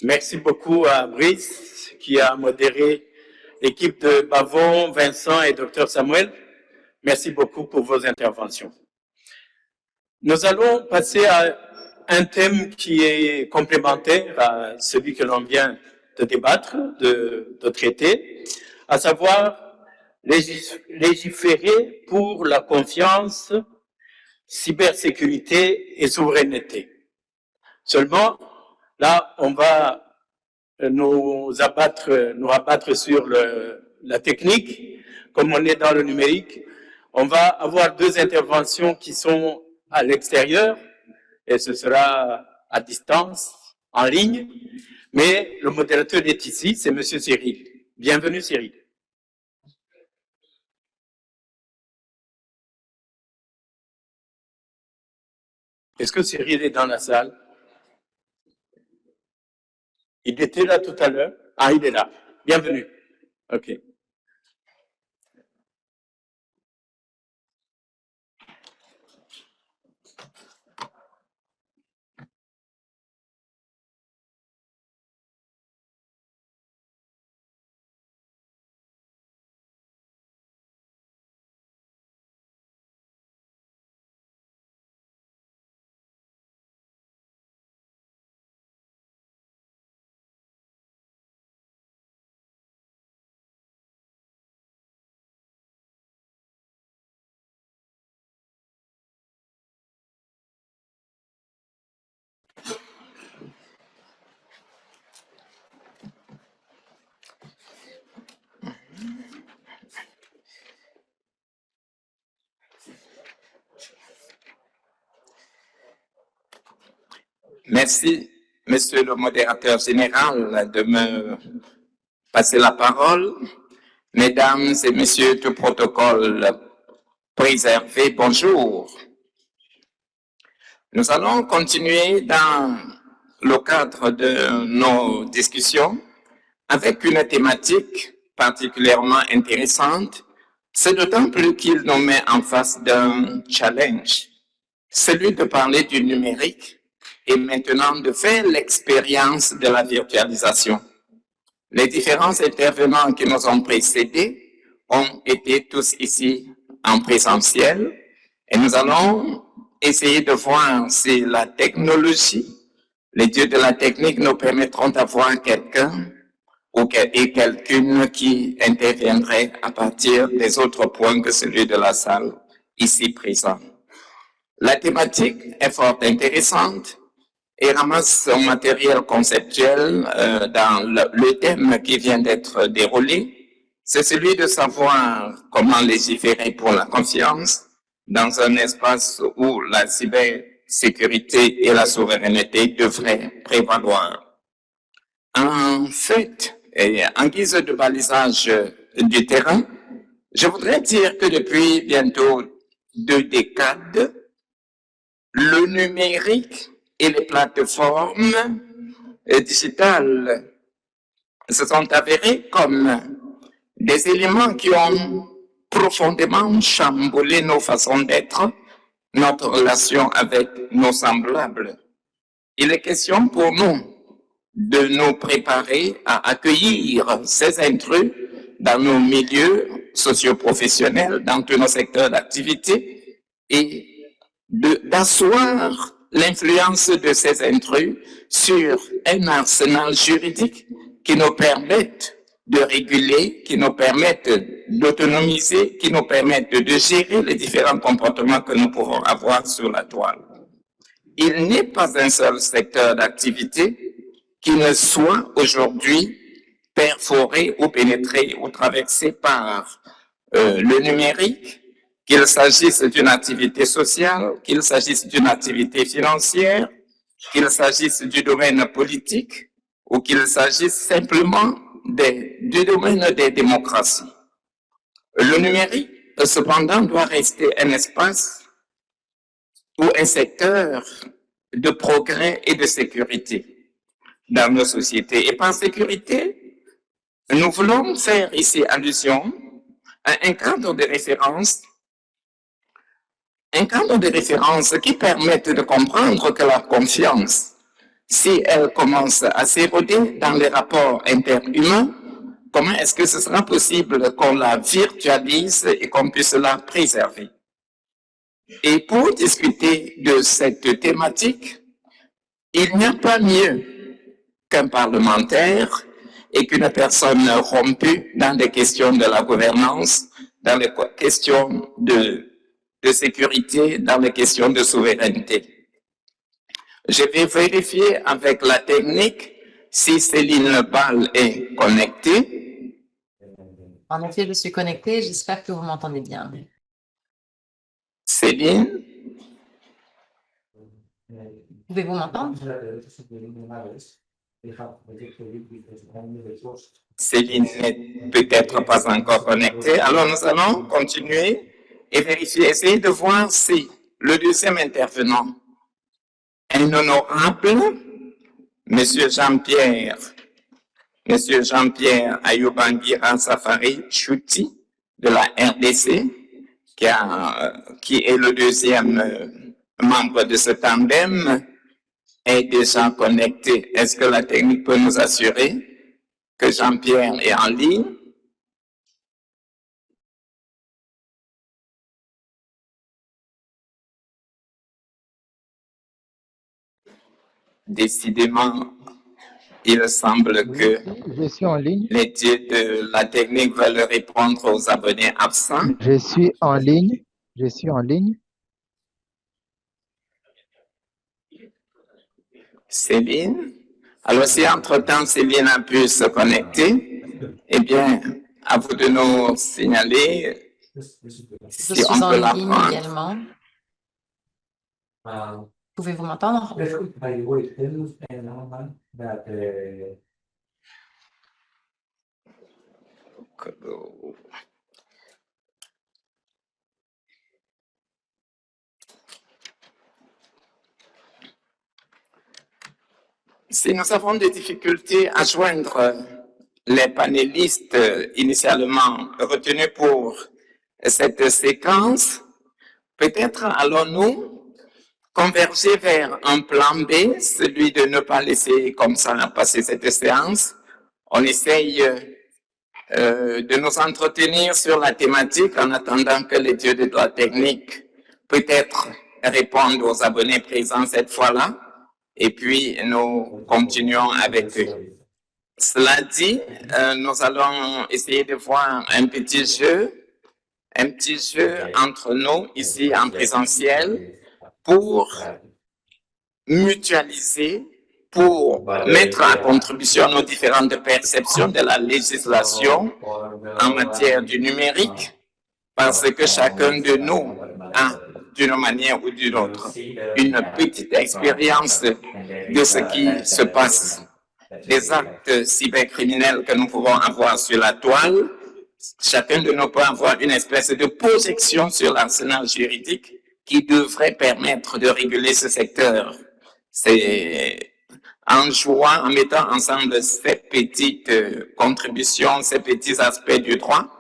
Merci beaucoup à Brice qui a modéré l'équipe de Bavon, Vincent et Dr Samuel. Merci beaucoup pour vos interventions. Nous allons passer à un thème qui est complémentaire à celui que l'on vient de débattre, de traiter, à savoir légiférer pour la confiance, cybersécurité et souveraineté. Seulement, là, on va nous rabattre sur la technique. Comme on est dans le numérique, on va avoir deux interventions qui sont à l'extérieur et ce sera à distance, en ligne. Mais le modérateur est ici, c'est Monsieur Cyril. Bienvenue Cyril. Est-ce que Cyril est dans la salle? Il était là tout à l'heure. Ah, il est là. Bienvenue. OK. Merci, Monsieur le modérateur général, de me passer la parole. Mesdames et Messieurs du protocole préservé, bonjour. Nous allons continuer dans le cadre de nos discussions avec une thématique particulièrement intéressante. C'est d'autant plus qu'il nous met en face d'un challenge, celui de parler du numérique et maintenant de faire l'expérience de la virtualisation. Les différents intervenants qui nous ont précédés ont été tous ici en présentiel et nous allons essayer de voir si la technologie, les dieux de la technique nous permettront d'avoir quelqu'un et quelqu'une qui interviendrait à partir des autres points que celui de la salle ici présent. La thématique est fort intéressante et ramasse son matériel conceptuel dans le thème qui vient d'être déroulé. C'est celui de savoir comment légiférer pour la confiance dans un espace où la cybersécurité et la souveraineté devraient prévaloir. En fait, et en guise de balisage du terrain, je voudrais dire que depuis bientôt 2 décades, le numérique et les plateformes digitales se sont avérés comme des éléments qui ont profondément chamboulé nos façons d'être, notre relation avec nos semblables. Il est question pour nous de nous préparer à accueillir ces intrus dans nos milieux socio-professionnels, dans tous nos secteurs d'activité et d'asseoir l'influence de ces intrus sur un arsenal juridique qui nous permette de réguler, qui nous permette d'autonomiser, qui nous permette de gérer les différents comportements que nous pouvons avoir sur la toile. Il n'est pas un seul secteur d'activité qui ne soit aujourd'hui perforé ou pénétré ou traversé par le numérique, qu'il s'agisse d'une activité sociale, qu'il s'agisse d'une activité financière, qu'il s'agisse du domaine politique ou qu'il s'agisse simplement du domaine des démocraties. Le numérique, cependant, doit rester un espace ou un secteur de progrès et de sécurité dans nos sociétés. Et par sécurité, nous voulons faire ici allusion à un cadre de référence qui permette de comprendre que la confiance, si elle commence à s'éroder dans les rapports interhumains, comment est-ce que ce sera possible qu'on la virtualise et qu'on puisse la préserver? Et pour discuter de cette thématique, il n'y a pas mieux qu'un parlementaire et qu'une personne rompue dans des questions de la gouvernance, dans les questions de sécurité, dans les questions de souveraineté. Je vais vérifier avec la technique si Céline Ball est connectée. En effet, je suis connectée. J'espère que vous m'entendez bien. Céline? Pouvez-vous m'entendre? Céline n'est peut-être pas encore connectée. Alors, nous allons continuer et vérifier, essayer de voir si le deuxième intervenant, un honorable, Monsieur Jean-Pierre Ayoubangira Safari Chouti de la RDC, qui est le deuxième membre de ce tandem, est déjà connecté. Est-ce que la technique peut nous assurer que Jean-Pierre est en ligne? Décidément, il semble que je suis en ligne. les dieux de la technique veulent répondre aux abonnés absents. Je suis en ligne. Je suis en ligne. Céline. Alors, si entre-temps Céline a pu se connecter, eh bien, à vous de nous signaler Je si suis on peut la en ligne prendre. également. Pouvez-vous m'entendre? Si nous avons des difficultés à joindre les panélistes initialement retenus pour cette séquence, peut-être allons-nous converger vers un plan B, celui de ne pas laisser comme ça passer cette séance. On essaye de nous entretenir sur la thématique en attendant que les dieux de la technique peut-être répondent aux abonnés présents cette fois-là. Et puis, nous continuons avec eux. Cela dit, nous allons essayer de voir un petit jeu entre nous ici en présentiel pour mutualiser, pour mettre en contribution nos différentes perceptions de la législation en matière du numérique, parce que chacun de nous a, d'une manière ou d'une autre, une petite expérience de ce qui se passe, des actes cybercriminels que nous pouvons avoir sur la toile. Chacun de nous peut avoir une espèce de projection sur l'arsenal juridique qui devrait permettre de réguler ce secteur. C'est en jouant, en mettant ensemble ces petites contributions, ces petits aspects du droit,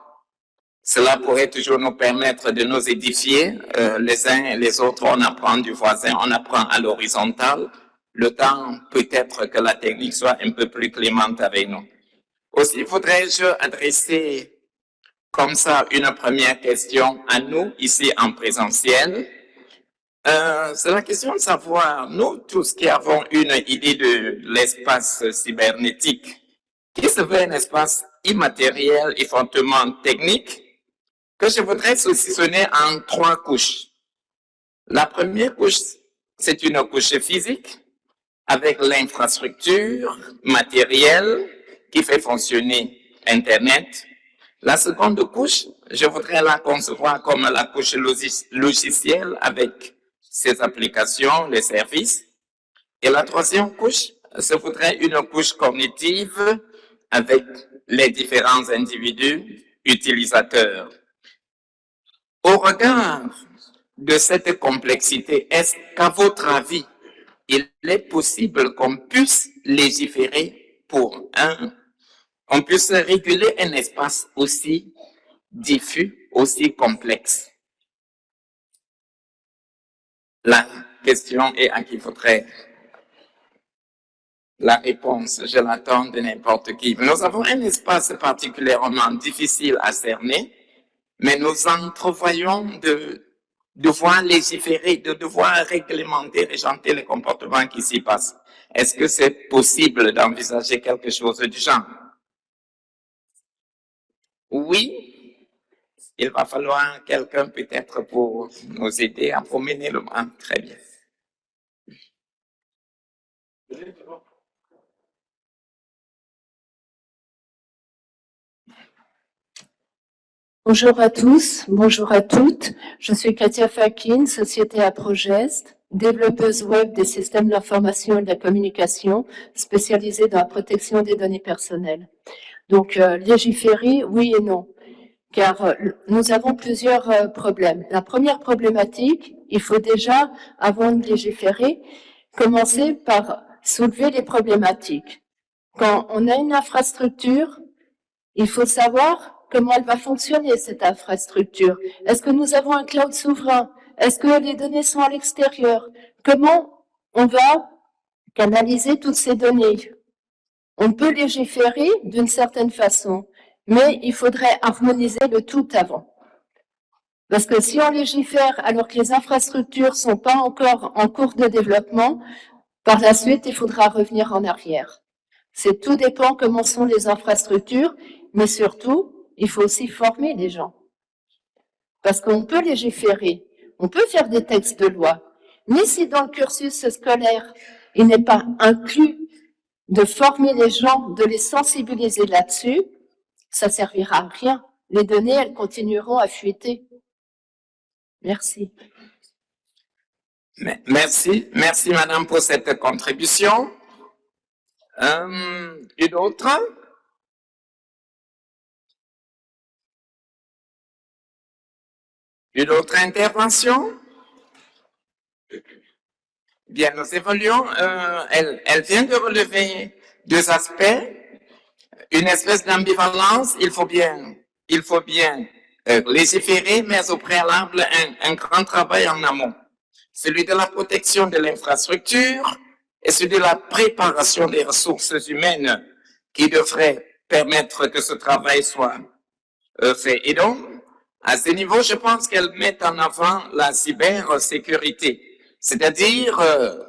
cela pourrait toujours nous permettre de nous édifier les uns et les autres. On apprend du voisin, on apprend à l'horizontale. Le temps, peut-être que la technique soit un peu plus clémente avec nous. Aussi, voudrais-je adresser comme ça une première question à nous, ici en présentiel. C'est la question de savoir, nous tous qui avons une idée de l'espace cybernétique, qui serait un espace immatériel et fortement technique, que je voudrais saucissonner en 3 couches. La première couche, c'est une couche physique avec l'infrastructure matérielle qui fait fonctionner Internet. La seconde couche, je voudrais la concevoir comme la couche logicielle avec ses applications, les services. Et la troisième couche, je voudrais une couche cognitive avec les différents individus utilisateurs. Au regard de cette complexité, est-ce qu'à votre avis, il est possible qu'on puisse légiférer on puisse réguler un espace aussi diffus, aussi complexe? La question est à qui faudrait la réponse, je l'attends de n'importe qui. Nous avons un espace particulièrement difficile à cerner, mais nous entrevoyons de devoir légiférer, de devoir réglementer, régenter les comportements qui s'y passent. Est-ce que c'est possible d'envisager quelque chose du genre? Oui, il va falloir quelqu'un peut-être pour nous aider à promener le banc. Très bien. Bonjour à tous, bonjour à toutes. Je suis Katia Fakin, société à Progest, développeuse web des systèmes d'information et de la communication, spécialisée dans la protection des données personnelles. Donc, légiférer, oui et non, car nous avons plusieurs problèmes. La première problématique, il faut déjà, avant de légiférer, commencer par soulever les problématiques. Quand on a une infrastructure, il faut savoir comment elle va fonctionner, cette infrastructure. Est-ce que nous avons un cloud souverain? Est-ce que les données sont à l'extérieur? Comment on va canaliser toutes ces données? On peut légiférer d'une certaine façon, mais il faudrait harmoniser le tout avant. Parce que si on légifère alors que les infrastructures sont pas encore en cours de développement, par la suite, il faudra revenir en arrière. C'est tout dépend comment sont les infrastructures, mais surtout, il faut aussi former les gens. Parce qu'on peut légiférer, on peut faire des textes de loi, mais si dans le cursus scolaire, il n'est pas inclus de former les gens, de les sensibiliser là-dessus, ça servira à rien. Les données, elles continueront à fuiter. Merci. Merci madame pour cette contribution. Une autre? Une autre intervention? Bien, nous évoluons. Elle vient de relever deux aspects. Une espèce d'ambivalence. Il faut bien légiférer, mais au préalable, un grand travail en amont. Celui de la protection de l'infrastructure et celui de la préparation des ressources humaines qui devraient permettre que ce travail soit fait. Et donc, à ce niveau, je pense qu'elle met en avant la cybersécurité, c'est-à-dire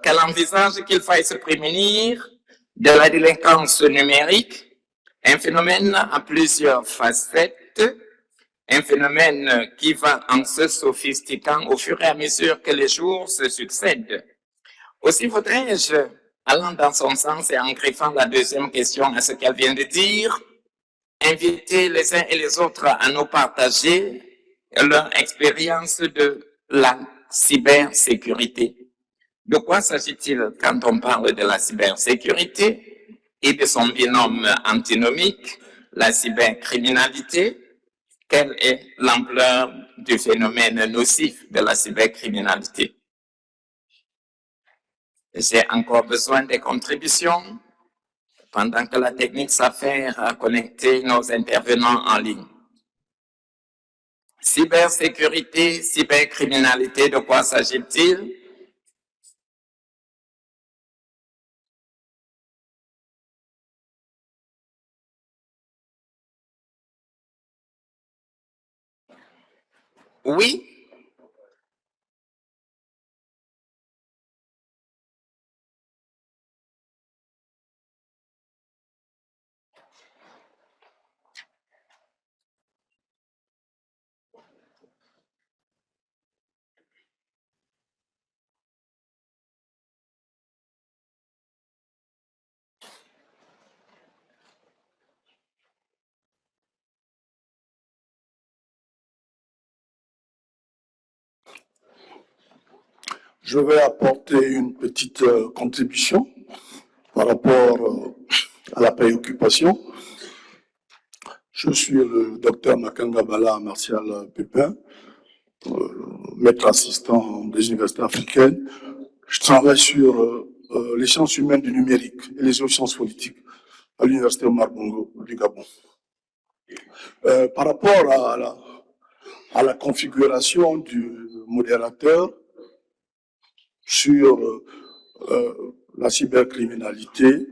qu'elle envisage qu'il faille se prémunir de la délinquance numérique, un phénomène à plusieurs facettes, un phénomène qui va en se sophistiquant au fur et à mesure que les jours se succèdent. Aussi voudrais-je, allant dans son sens et en greffant la deuxième question à ce qu'elle vient de dire, inviter les uns et les autres à nous partager leur expérience de la cybersécurité. De quoi s'agit-il quand on parle de la cybersécurité et de son binôme antinomique, la cybercriminalité? Quelle est l'ampleur du phénomène nocif de la cybercriminalité? J'ai encore besoin des contributions pendant que la technique s'affaire à connecter nos intervenants en ligne. Cybersécurité, cybercriminalité, de quoi s'agit-il? Oui? Je vais apporter une petite contribution par rapport à la préoccupation. Je suis le docteur Makanga Bala Martial Pépin, maître assistant des universités africaines. Je travaille sur les sciences humaines du numérique et les sciences politiques à l'université Omar Bongo du Gabon. Par rapport à la configuration du modérateur sur la cybercriminalité,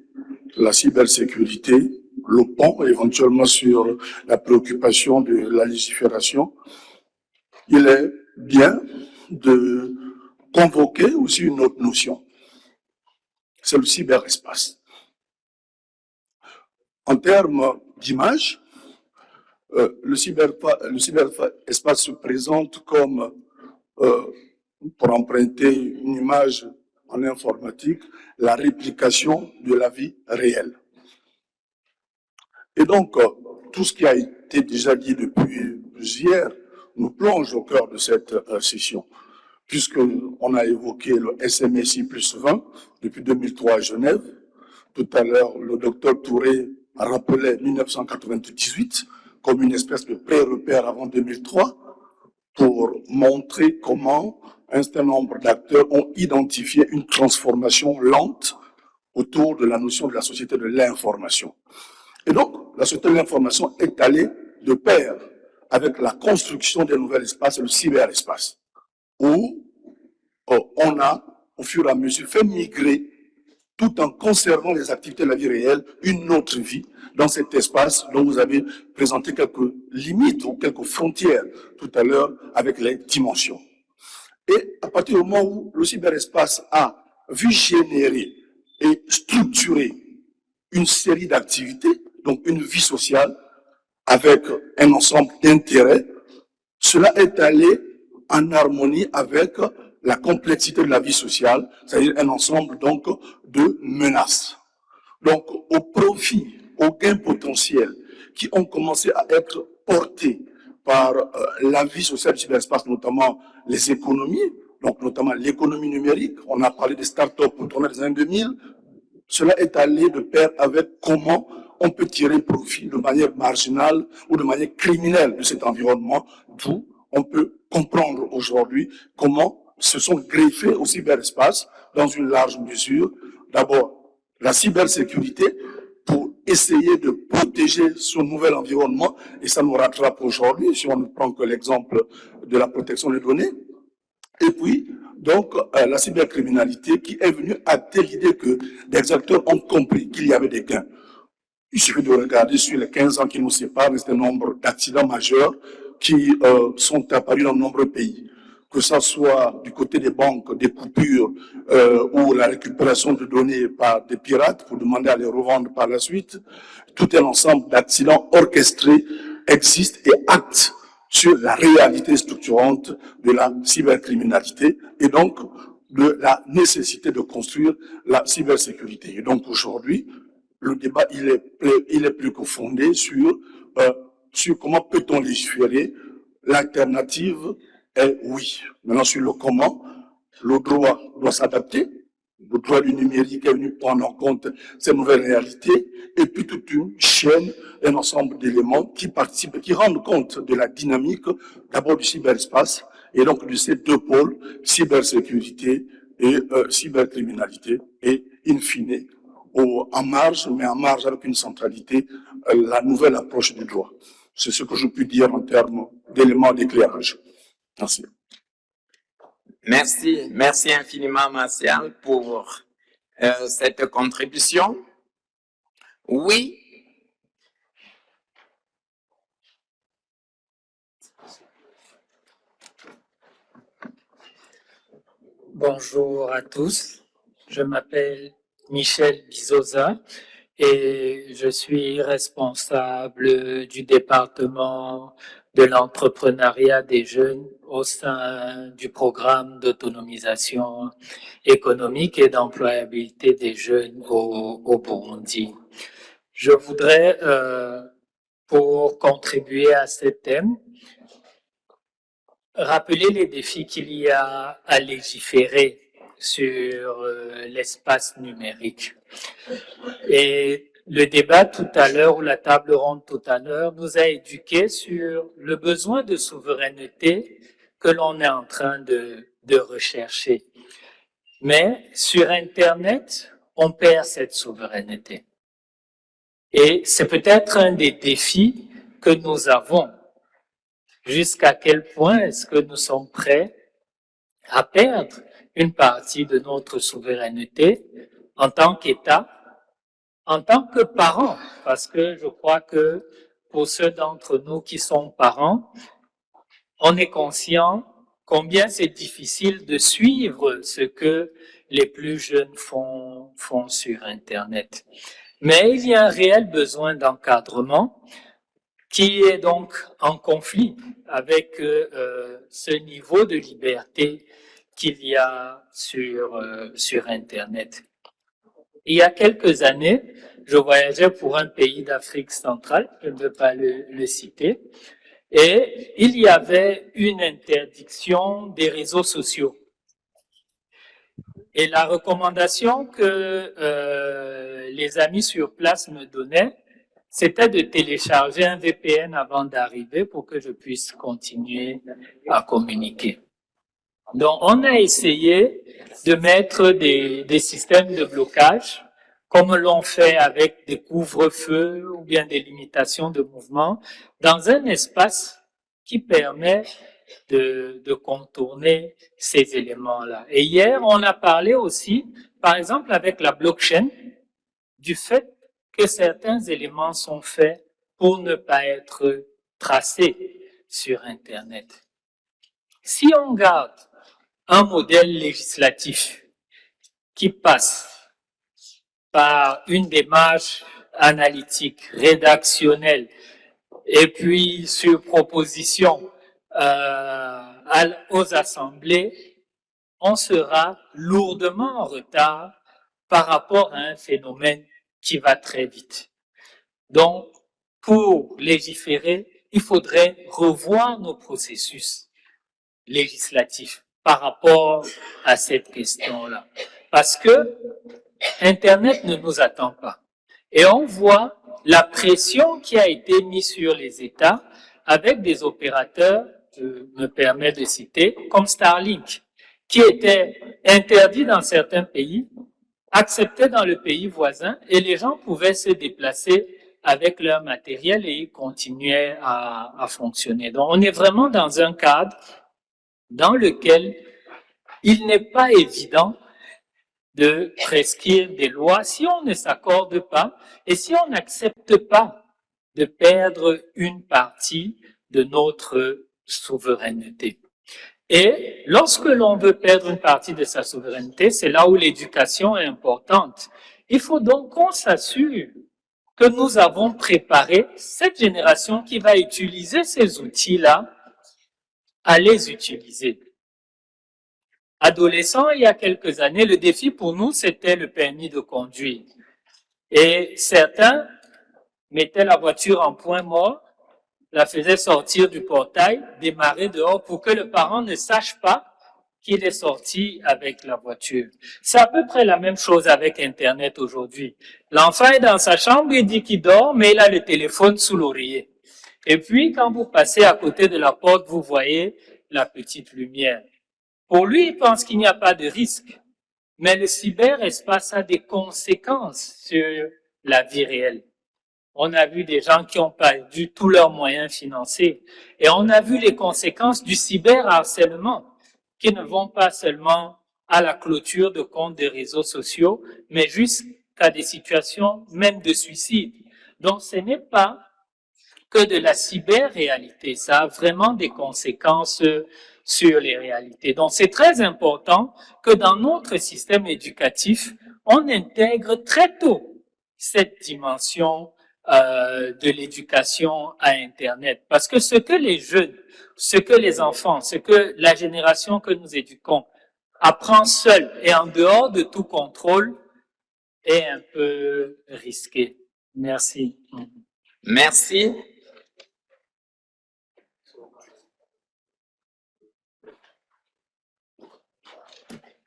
la cybersécurité, le pont éventuellement sur la préoccupation de la légifération, il est bien de convoquer aussi une autre notion. C'est le cyberespace. En termes d'image, le cyberespace se présente comme, pour emprunter une image en informatique, la réplication de la vie réelle. Et donc, tout ce qui a été déjà dit depuis hier nous plonge au cœur de cette session, puisqu'on a évoqué le SMSI plus 20 depuis 2003 à Genève. Tout à l'heure, le docteur Touré rappelait 1998 comme une espèce de pré-repère avant 2003 pour montrer comment un certain nombre d'acteurs ont identifié une transformation lente autour de la notion de la société de l'information. Et donc, la société de l'information est allée de pair avec la construction des nouveaux espaces, le cyberespace, où on a, au fur et à mesure, fait migrer, tout en conservant les activités de la vie réelle, une autre vie dans cet espace dont vous avez présenté quelques limites ou quelques frontières tout à l'heure avec les dimensions. Et à partir du moment où le cyberespace a vu générer et structurer une série d'activités, donc une vie sociale avec un ensemble d'intérêts, cela est allé en harmonie avec la complexité de la vie sociale, c'est-à-dire un ensemble donc de menaces. Donc au profit, au gain potentiel qui ont commencé à être portés par la vie sociale du cyberespace, notamment les économies, donc notamment l'économie numérique. On a parlé des startups au tournant des années 2000. Cela est allé de pair avec comment on peut tirer profit de manière marginale ou de manière criminelle de cet environnement, d'où on peut comprendre aujourd'hui comment se sont greffés au cyberespace dans une large mesure. D'abord, la cybersécurité pour essayer de protéger son nouvel environnement, et ça nous rattrape aujourd'hui si on ne prend que l'exemple de la protection des données. Et puis, donc, la cybercriminalité qui est venue acter l'idée que des acteurs ont compris qu'il y avait des gains. Il suffit de regarder sur les 15 ans qui nous séparent, un certain nombre d'accidents majeurs qui sont apparus dans de nombreux pays. Que ça soit du côté des banques, des coupures ou la récupération de données par des pirates pour demander à les revendre par la suite, tout un ensemble d'accidents orchestrés existe et acte sur la réalité structurante de la cybercriminalité et donc de la nécessité de construire la cybersécurité. Et donc aujourd'hui, le débat il est plus que fondé sur comment peut-on légiférer. L'alternative est oui. Maintenant sur le comment, le droit doit s'adapter. Le droit du numérique est venu prendre en compte ces nouvelles réalités et puis toute une chaîne, un ensemble d'éléments qui participent et qui rendent compte de la dynamique d'abord du cyberespace et donc de ces deux pôles, cybersécurité et cybercriminalité et in fine, en marge, mais en marge avec une centralité, la nouvelle approche du droit. C'est ce que je puis dire en termes d'éléments d'éclairage. Merci. Merci infiniment, Martial, pour cette contribution. Oui. Bonjour à tous, je m'appelle Michel Bizosa et je suis responsable du département de l'entrepreneuriat des jeunes au sein du programme d'autonomisation économique et d'employabilité des jeunes au Burundi. Je voudrais, pour contribuer à ce thème, rappeler les défis qu'il y a à légiférer sur l'espace numérique. Et le débat tout à l'heure, ou la table ronde tout à l'heure, nous a éduqués sur le besoin de souveraineté que l'on est en train de rechercher. Mais sur Internet, on perd cette souveraineté. Et c'est peut-être un des défis que nous avons. Jusqu'à quel point est-ce que nous sommes prêts à perdre une partie de notre souveraineté en tant qu'État, en tant que parents, parce que je crois que pour ceux d'entre nous qui sont parents, on est conscient combien c'est difficile de suivre ce que les plus jeunes font sur Internet. Mais il y a un réel besoin d'encadrement qui est donc en conflit avec ce niveau de liberté qu'il y a sur Internet. Il y a quelques années, je voyageais pour un pays d'Afrique centrale, je ne veux pas le citer, et il y avait une interdiction des réseaux sociaux. Et la recommandation que les amis sur place me donnaient, c'était de télécharger un VPN avant d'arriver pour que je puisse continuer à communiquer. Donc, on a essayé de mettre des systèmes de blocage, comme l'on fait avec des couvre-feux ou bien des limitations de mouvement, dans un espace qui permet de contourner ces éléments-là. Et hier, on a parlé aussi, par exemple, avec la blockchain, du fait que certains éléments sont faits pour ne pas être tracés sur Internet. Si on garde un modèle législatif qui passe par une démarche analytique, rédactionnelle, et puis sur proposition aux assemblées, on sera lourdement en retard par rapport à un phénomène qui va très vite. Donc, pour légiférer, il faudrait revoir nos processus législatifs par rapport à cette question-là. Parce que Internet ne nous attend pas. Et on voit la pression qui a été mise sur les États avec des opérateurs, je me permets de citer, comme Starlink, qui était interdit dans certains pays, accepté dans le pays voisin, et les gens pouvaient se déplacer avec leur matériel et ils continuaient à fonctionner. Donc, on est vraiment dans un cadre dans lequel il n'est pas évident de prescrire des lois si on ne s'accorde pas et si on n'accepte pas de perdre une partie de notre souveraineté. Et lorsque l'on veut perdre une partie de sa souveraineté, c'est là où l'éducation est importante. Il faut donc qu'on s'assure que nous avons préparé cette génération qui va utiliser ces outils-là à les utiliser. Adolescents, il y a quelques années, le défi pour nous, c'était le permis de conduire. Et certains mettaient la voiture en point mort, la faisaient sortir du portail, démarrer dehors pour que le parent ne sache pas qu'il est sorti avec la voiture. C'est à peu près la même chose avec Internet aujourd'hui. L'enfant est dans sa chambre, il dit qu'il dort, mais il a le téléphone sous l'oreiller. Et puis, quand vous passez à côté de la porte, vous voyez la petite lumière. Pour lui, il pense qu'il n'y a pas de risque. Mais le cyberespace a des conséquences sur la vie réelle. On a vu des gens qui ont perdu tous leurs moyens financiers. Et on a vu les conséquences du cyberharcèlement, qui ne vont pas seulement à la clôture de comptes des réseaux sociaux, mais jusqu'à des situations même de suicide. Donc, ce n'est pas que de la cyber-réalité. Ça a vraiment des conséquences sur les réalités. Donc, c'est très important que dans notre système éducatif, on intègre très tôt cette dimension de l'éducation à Internet. Parce que ce que les jeunes, ce que les enfants, ce que la génération que nous éduquons apprend seul et en dehors de tout contrôle est un peu risqué. Merci. Merci.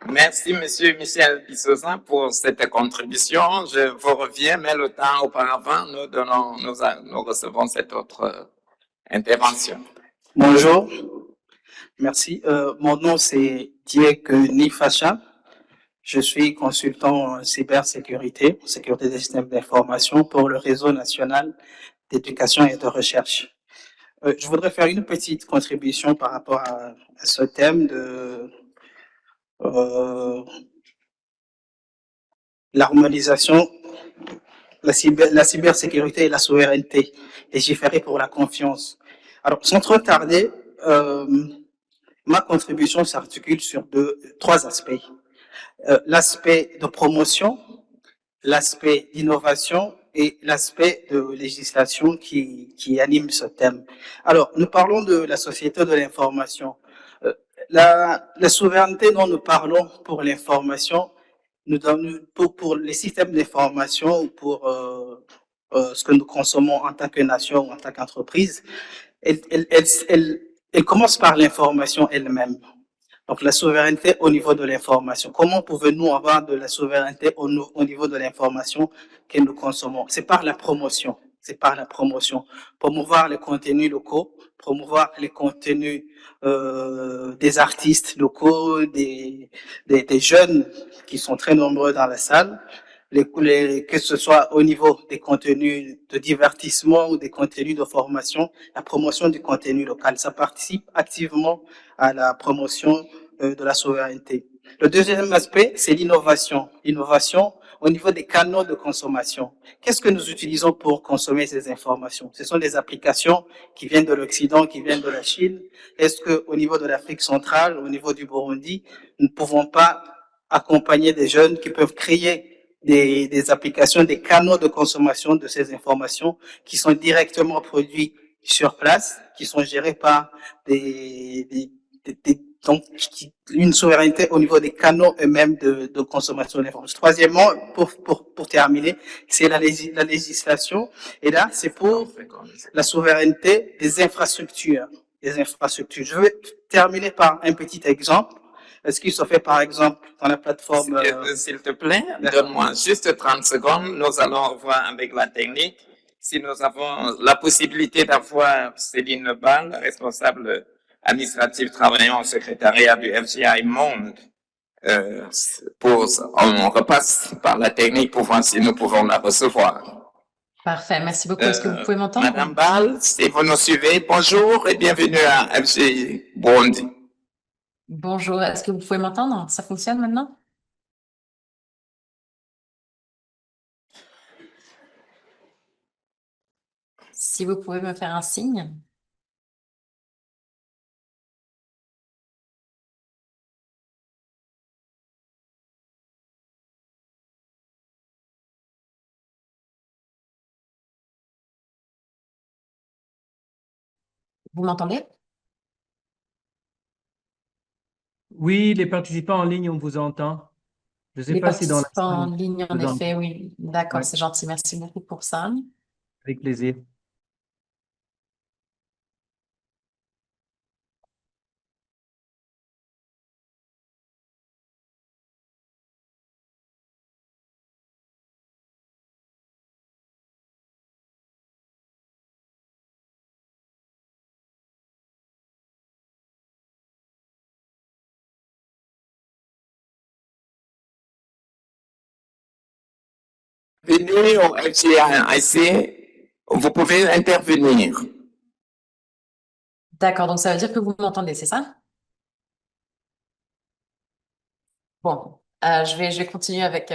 Merci, Monsieur Michel Bissosa, pour cette contribution. Je vous reviens, mais le temps auparavant, nous recevons cette autre intervention. Bonjour, merci. Mon nom c'est Diek Nifacha. Je suis consultant en cybersécurité, sécurité des systèmes d'information pour le réseau national d'éducation et de recherche. Je voudrais faire une petite contribution par rapport à ce thème de l'harmonisation la cybersécurité et la souveraineté, légiférer pour la confiance. Alors, sans trop tarder, ma contribution s'articule sur trois aspects. L'aspect de promotion, l'aspect d'innovation et l'aspect de législation qui anime ce thème. Alors, nous parlons de la société de l'information. La souveraineté dont nous parlons pour l'information, pour les systèmes d'information ou pour ce que nous consommons en tant que nation ou en tant qu'entreprise, elle commence par l'information elle-même. Donc, la souveraineté au niveau de l'information. Comment pouvons-nous avoir de la souveraineté au niveau de l'information que nous consommons? C'est par la promotion. C'est par la promotion. Promouvoir les contenus locaux, promouvoir les contenus des artistes locaux, des jeunes qui sont très nombreux dans la salle, que ce soit au niveau des contenus de divertissement ou des contenus de formation, la promotion du contenu local. Ça participe activement à la promotion de la souveraineté. Le deuxième aspect, c'est l'innovation. L'innovation au niveau des canaux de consommation. Qu'est-ce que nous utilisons pour consommer ces informations? Ce sont des applications qui viennent de l'Occident, qui viennent de la Chine. Est-ce que au niveau de l'Afrique centrale, au niveau du Burundi, nous ne pouvons pas accompagner des jeunes qui peuvent créer des applications, des canaux de consommation de ces informations qui sont directement produits sur place, qui sont gérés par donc une souveraineté au niveau des canaux eux-mêmes de consommation d'informations. Troisièmement, pour terminer, c'est la législation. Et là, c'est pour la souveraineté des infrastructures. Je vais terminer par un petit exemple. Ce qui se fait, par exemple, dans la plateforme... S'il te plaît, donne-moi juste 30 secondes. Nous allons voir avec la technique si nous avons la possibilité d'avoir Céline Ball, responsable administratif travaillant au secrétariat du FGI Monde. On repasse par la technique pour voir si nous pouvons la recevoir. Parfait, merci beaucoup. Est-ce que vous pouvez m'entendre? Madame Ball, si vous nous suivez, bonjour et bienvenue à FGI Burundi. Bonjour, est-ce que vous pouvez m'entendre? Ça fonctionne maintenant? Si vous pouvez me faire un signe. Vous m'entendez? Oui, les participants en ligne, on vous entend. Je ne sais Les pas si dans la participants en salle, ligne, en vous entend. effet, oui. D'accord, Ouais. c'est gentil. Merci beaucoup pour ça. Avec plaisir. Bienvenue au FGIC. Vous pouvez intervenir. D'accord, donc ça veut dire que vous m'entendez, c'est ça? Bon, je vais continuer avec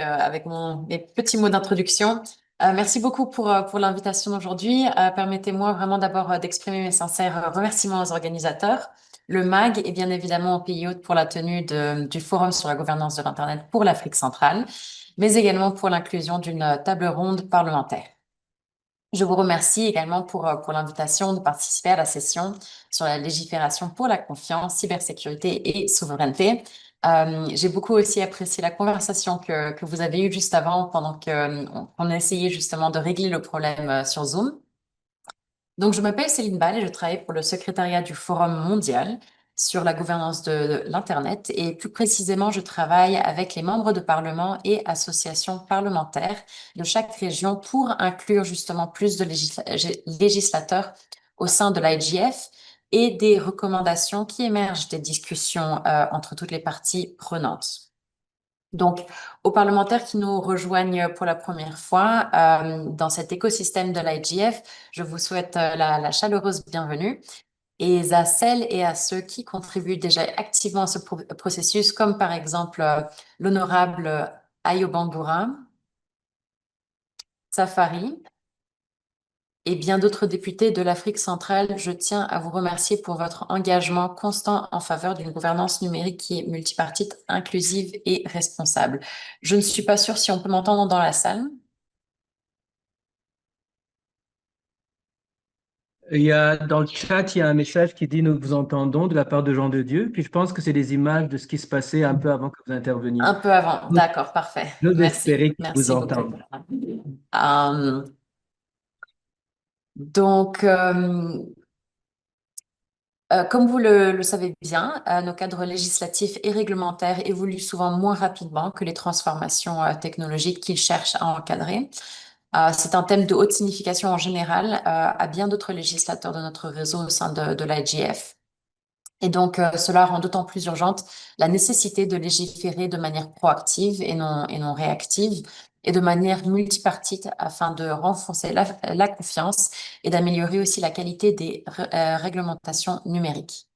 mes petits mots d'introduction. Merci beaucoup pour l'invitation d'aujourd'hui. Permettez-moi vraiment d'abord d'exprimer mes sincères remerciements aux organisateurs, le MAG et bien évidemment au Pays Hôte pour la tenue du Forum sur la gouvernance de l'Internet pour l'Afrique centrale, mais également pour l'inclusion d'une table ronde parlementaire. Je vous remercie également pour l'invitation de participer à la session sur la légifération pour la confiance, cybersécurité et souveraineté. J'ai beaucoup aussi apprécié la conversation que vous avez eue juste avant pendant qu'on a essayé justement de régler le problème sur Zoom. Donc, je m'appelle Céline Ball et je travaille pour le secrétariat du Forum mondial sur la gouvernance de l'Internet et plus précisément, je travaille avec les membres de parlement et associations parlementaires de chaque région pour inclure justement plus de législateurs au sein de l'IGF et des recommandations qui émergent des discussions entre toutes les parties prenantes. Donc, aux parlementaires qui nous rejoignent pour la première fois dans cet écosystème de l'IGF, je vous souhaite la chaleureuse bienvenue. Et à celles et à ceux qui contribuent déjà activement à ce processus, comme par exemple l'honorable Ayo Bandoura, Safari et bien d'autres députés de l'Afrique centrale, je tiens à vous remercier pour votre engagement constant en faveur d'une gouvernance numérique qui est multipartite, inclusive et responsable. Je ne suis pas sûre si on peut m'entendre dans la salle. Dans le chat, il y a un message qui dit nous vous entendons de la part de Jean de Dieu. Puis je pense que c'est des images de ce qui se passait un peu avant que vous interveniez. Un peu avant, d'accord, parfait. J'ose Merci, espérer qu'ils vous merci beaucoup. entendent. Euh, donc, comme vous le savez bien, nos cadres législatifs et réglementaires évoluent souvent moins rapidement que les transformations technologiques qu'ils cherchent à encadrer. C'est un thème de haute signification en général à bien d'autres législateurs de notre réseau au sein de l'IGF. Et donc, cela rend d'autant plus urgente la nécessité de légiférer de manière proactive et non réactive, et de manière multipartite afin de renforcer la confiance et d'améliorer aussi la qualité des réglementations numériques.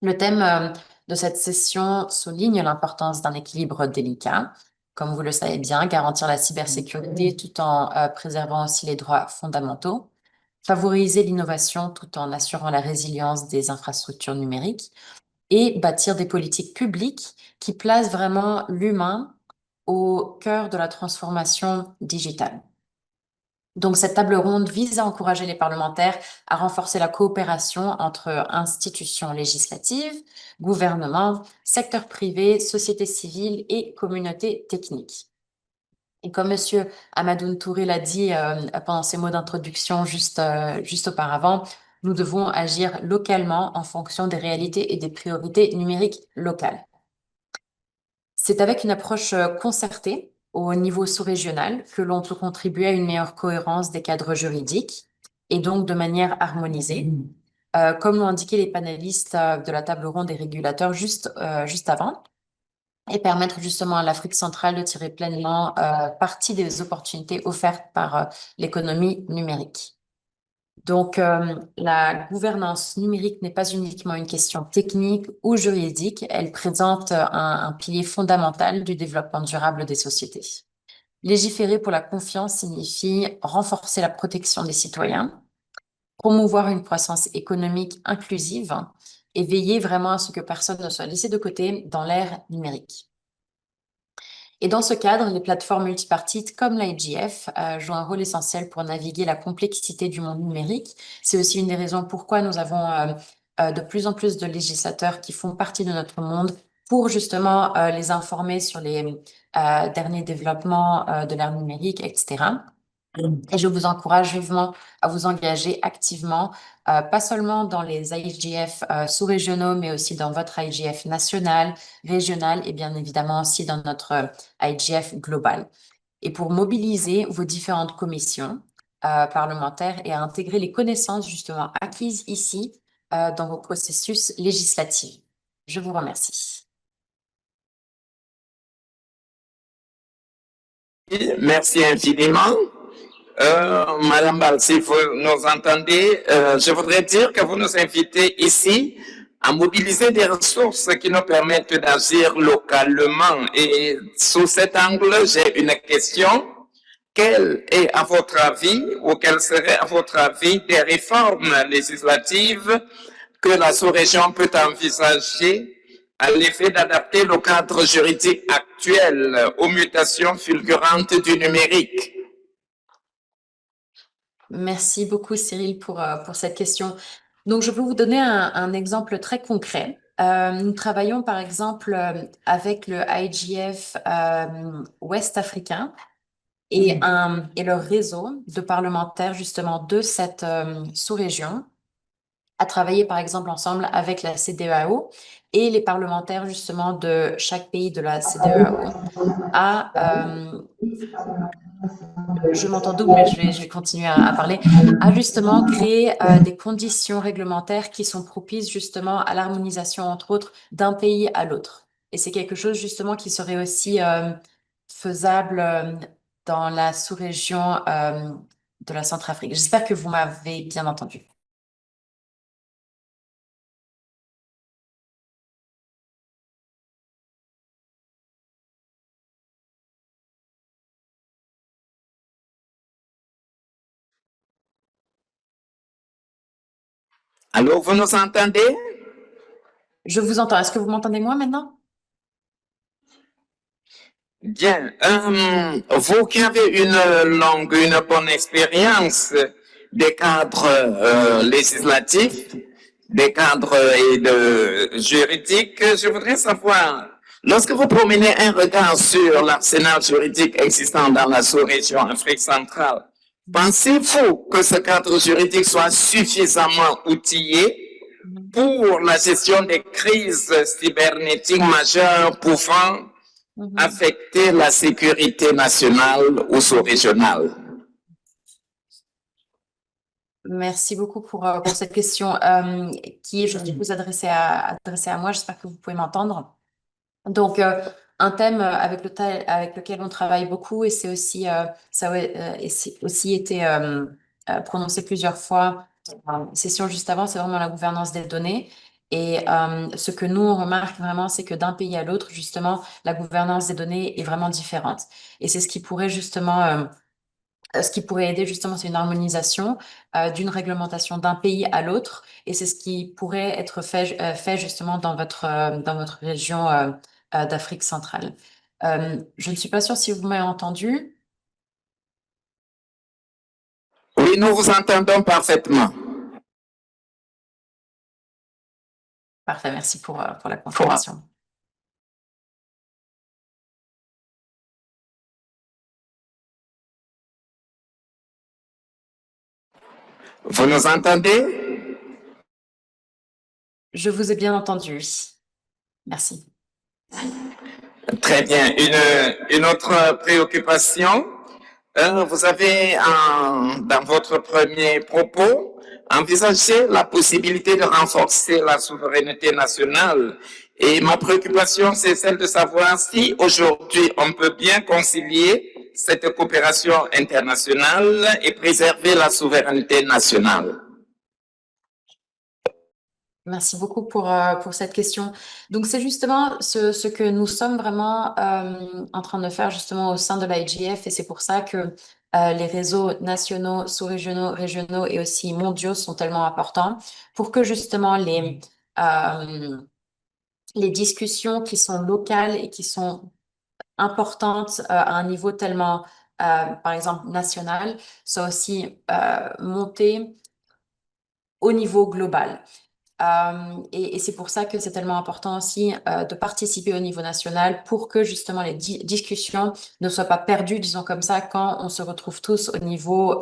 Le thème de cette session souligne l'importance d'un équilibre délicat. Comme vous le savez bien, garantir la cybersécurité tout en préservant aussi les droits fondamentaux, favoriser l'innovation tout en assurant la résilience des infrastructures numériques et bâtir des politiques publiques qui placent vraiment l'humain au cœur de la transformation digitale. Donc, cette table ronde vise à encourager les parlementaires à renforcer la coopération entre institutions législatives, gouvernements, secteur privé, société civile et communautés techniques. Et comme Monsieur Amadoun Touré l'a dit pendant ses mots d'introduction juste auparavant, nous devons agir localement en fonction des réalités et des priorités numériques locales. C'est avec une approche concertée au niveau sous-régional que l'on peut contribuer à une meilleure cohérence des cadres juridiques et donc de manière harmonisée, comme l'ont indiqué les panélistes de la table ronde des régulateurs juste avant, et permettre justement à l'Afrique centrale de tirer pleinement parti des opportunités offertes par l'économie numérique. Donc, la gouvernance numérique n'est pas uniquement une question technique ou juridique, elle présente un pilier fondamental du développement durable des sociétés. Légiférer pour la confiance signifie renforcer la protection des citoyens, promouvoir une croissance économique inclusive et veiller vraiment à ce que personne ne soit laissé de côté dans l'ère numérique. Et dans ce cadre, les plateformes multipartites comme l'IGF jouent un rôle essentiel pour naviguer la complexité du monde numérique. C'est aussi une des raisons pourquoi nous avons de plus en plus de législateurs qui font partie de notre monde pour justement les informer sur les derniers développements de l'ère numérique, etc. Et je vous encourage vivement à vous engager activement, pas seulement dans les IGF sous-régionaux, mais aussi dans votre IGF national, régional et bien évidemment aussi dans notre IGF global. Et pour mobiliser vos différentes commissions parlementaires et à intégrer les connaissances justement acquises ici dans vos processus législatifs. Je vous remercie. Merci infiniment. Madame Bal, si vous nous entendez, je voudrais dire que vous nous invitez ici à mobiliser des ressources qui nous permettent d'agir localement. Et sous cet angle, j'ai une question. Quelle est, à votre avis, ou quelles seraient, à votre avis, des réformes législatives que la sous-région peut envisager à l'effet d'adapter le cadre juridique actuel aux mutations fulgurantes du numérique? Merci beaucoup, Cyril, pour cette question. Donc, je peux vous donner un exemple très concret. Nous travaillons, par exemple, avec le IGF ouest africain et leur réseau de parlementaires, justement, de cette sous-région, à travailler, par exemple, ensemble avec la CEDEAO et les parlementaires, justement, de chaque pays de la CEDEAO à je m'entends double, mais je vais continuer à parler, à justement créer des conditions réglementaires qui sont propices justement à l'harmonisation, entre autres, d'un pays à l'autre. Et c'est quelque chose justement qui serait aussi faisable dans la sous-région de la Centrafrique. J'espère que vous m'avez bien entendu. Allô, vous nous entendez? Je vous entends. Est-ce que vous m'entendez moi maintenant? Bien. Vous qui avez une bonne expérience des cadres législatifs, des cadres juridiques, je voudrais savoir, lorsque vous promenez un regard sur l'arsenal juridique existant dans la sous-région Afrique centrale, pensez-vous que ce cadre juridique soit suffisamment outillé pour la gestion des crises cybernétiques majeures pouvant affecter la sécurité nationale ou sous-régionale? Merci beaucoup pour cette question qui est, je suppose, adressée à moi. J'espère que vous pouvez m'entendre. Donc, un thème avec lequel on travaille beaucoup, et c'est aussi, et c'est aussi été prononcé plusieurs fois en session juste avant, c'est vraiment la gouvernance des données. Et ce que nous, on remarque vraiment, c'est que d'un pays à l'autre, justement, la gouvernance des données est vraiment différente. Et c'est ce qui pourrait justement... ce qui pourrait aider justement, c'est une harmonisation d'une réglementation d'un pays à l'autre, et c'est ce qui pourrait être fait justement dans votre région d'Afrique centrale. Je ne suis pas sûre si vous m'avez entendu. Oui, nous vous entendons parfaitement. Parfait, merci pour la confirmation. Vous nous entendez? Je vous ai bien entendu, oui. Merci. Très bien. Une autre préoccupation. Vous avez, dans votre premier propos, envisagé la possibilité de renforcer la souveraineté nationale. Et ma préoccupation, c'est celle de savoir si aujourd'hui on peut bien concilier cette coopération internationale et préserver la souveraineté nationale. Merci beaucoup pour cette question. Donc, c'est justement ce que nous sommes vraiment en train de faire justement au sein de l'IGF, et c'est pour ça que les réseaux nationaux, sous-régionaux, régionaux et aussi mondiaux sont tellement importants pour que justement les discussions qui sont locales et qui sont importantes à un niveau tellement, par exemple, national, soient aussi montées au niveau global. Et c'est pour ça que c'est tellement important aussi de participer au niveau national pour que justement les discussions ne soient pas perdues, disons comme ça, quand on se retrouve tous au niveau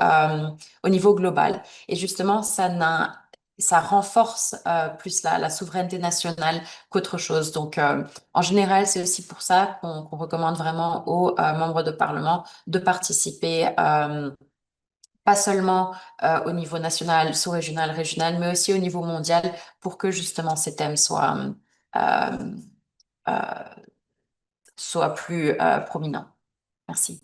global. Et justement, ça renforce plus la souveraineté nationale qu'autre chose. Donc, en général, c'est aussi pour ça qu'on recommande vraiment aux membres de parlement de participer pas seulement au niveau national, sous-régional, régional, mais aussi au niveau mondial pour que justement ces thèmes soient plus prominents. Merci.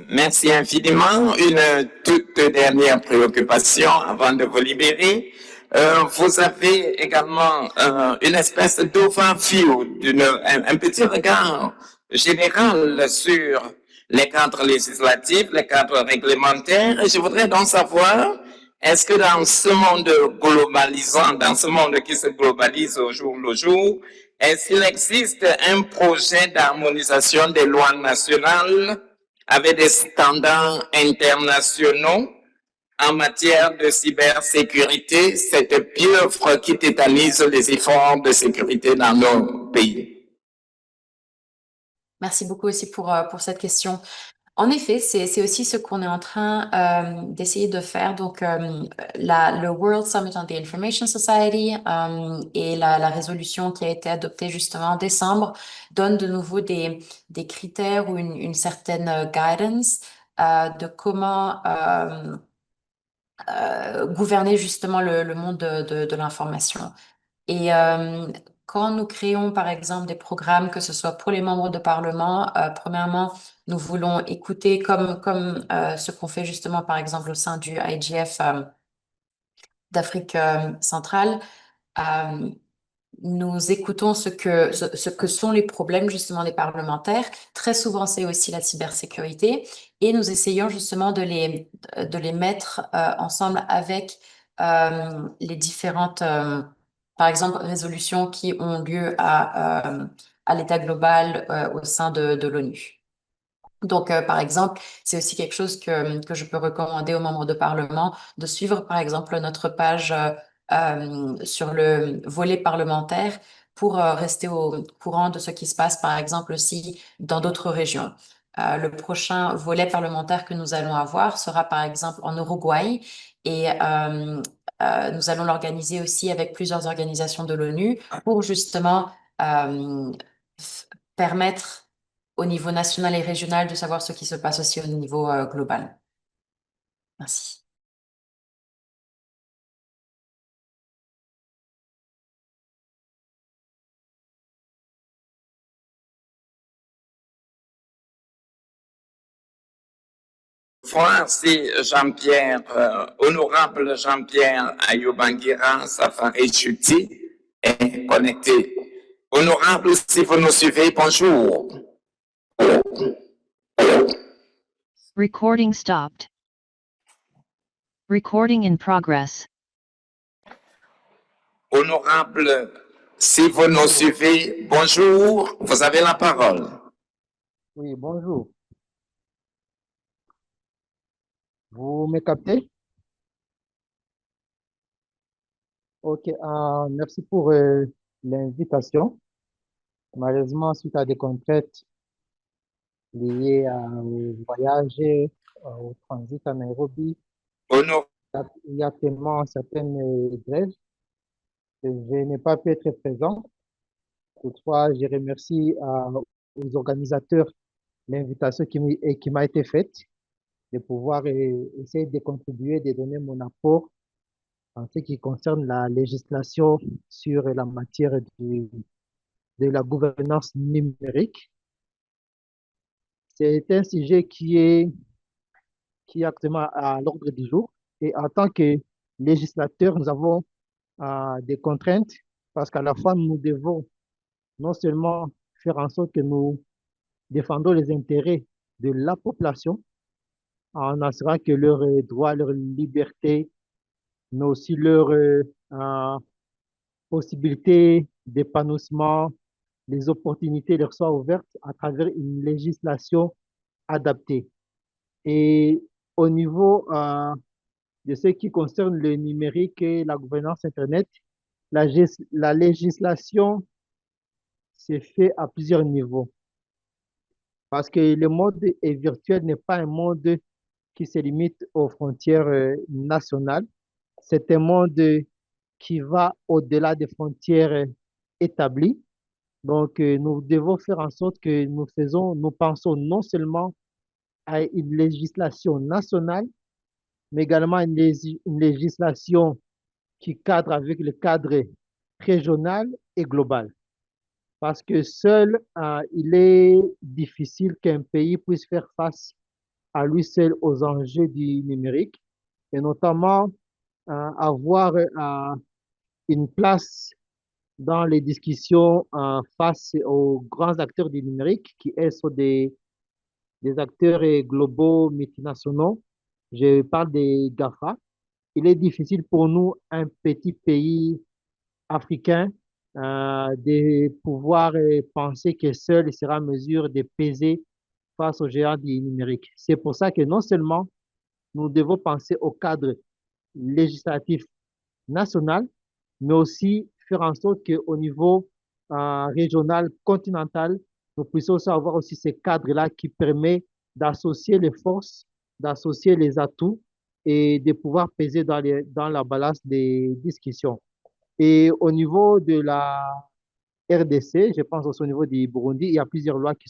Merci infiniment. Une toute dernière préoccupation avant de vous libérer. Vous avez également une espèce d'overview, un petit regard général sur les cadres législatifs, les cadres réglementaires. Et je voudrais donc savoir, est-ce que dans ce monde globalisant, dans ce monde qui se globalise au jour le jour, est-ce qu'il existe un projet d'harmonisation des lois nationales avec des standards internationaux en matière de cybersécurité, cette pieuvre qui tétanise les efforts de sécurité dans nos pays? Merci beaucoup aussi pour cette question. En effet, c'est aussi ce qu'on est en train d'essayer de faire. Donc, le World Summit on the Information Society et la résolution qui a été adoptée justement en décembre donne de nouveau des critères ou une certaine guidance de comment gouverner justement le monde de l'information. Et quand nous créons, par exemple, des programmes, que ce soit pour les membres de parlement, premièrement, nous voulons écouter comme ce qu'on fait justement, par exemple, au sein du IGF d'Afrique centrale. nous écoutons ce que sont les problèmes justement des parlementaires. Très souvent, c'est aussi la cybersécurité et nous essayons justement de les mettre ensemble avec les différentes, par exemple, résolutions qui ont lieu à l'état global au sein de l'ONU. Donc, par exemple, c'est aussi quelque chose que je peux recommander aux membres de Parlement de suivre, par exemple, notre page sur le volet parlementaire pour rester au courant de ce qui se passe, par exemple, aussi dans d'autres régions. Le prochain volet parlementaire que nous allons avoir sera, par exemple, en Uruguay et nous allons l'organiser aussi avec plusieurs organisations de l'ONU pour justement permettre au niveau national et régional de savoir ce qui se passe aussi au niveau global. Merci. Voir si Jean-Pierre, honorable Jean-Pierre Ayoubangira Safari Chuti est connecté. Honorable, si vous nous suivez, bonjour. Recording stopped. Recording in progress. Honorable, si vous nous suivez, bonjour, vous avez la parole. Oui, bonjour. Vous me captez? Ok, merci pour l'invitation. Malheureusement, suite à des contraintes liées au voyage, au transit à Nairobi, Honor, il y a tellement certaines grèves que je n'ai pas pu être présent. Toutefois, je remercie aux organisateurs l'invitation qui m'a été faite de pouvoir essayer de contribuer, de donner mon apport en ce qui concerne la législation sur la matière de la gouvernance numérique. C'est un sujet qui est actuellement à l'ordre du jour. Et en tant que législateur, nous avons des contraintes parce qu'à la fois, nous devons non seulement faire en sorte que nous défendons les intérêts de la population en assurant que leurs droits, leurs libertés, mais aussi leurs possibilités d'épanouissement, les opportunités leur soient ouvertes à travers une législation adaptée. Et au niveau de ce qui concerne le numérique et la gouvernance Internet, la législation s'est fait à plusieurs niveaux. Parce que le monde virtuel n'est pas un monde qui se limite aux frontières nationales. C'est un monde qui va au-delà des frontières établies. Donc, nous devons faire en sorte que nous pensons non seulement à une législation nationale, mais également une législation qui cadre avec le cadre régional et global. Parce que seul, il est difficile qu'un pays puisse faire face à lui seul aux enjeux du numérique et notamment avoir une place dans les discussions face aux grands acteurs du numérique qui sont des acteurs globaux multinationaux. Je parle des GAFA. Il est difficile pour nous, un petit pays africain, de pouvoir penser que seul il sera en mesure de peser face aux géants du numérique. C'est pour ça que non seulement nous devons penser au cadre législatif national, mais aussi faire en sorte qu'au niveau régional, continental, nous puissions aussi avoir aussi ces cadres-là qui permettent d'associer les forces, d'associer les atouts et de pouvoir peser dans la balance des discussions. Et au niveau de la RDC, je pense aussi au niveau du Burundi, il y a plusieurs lois qui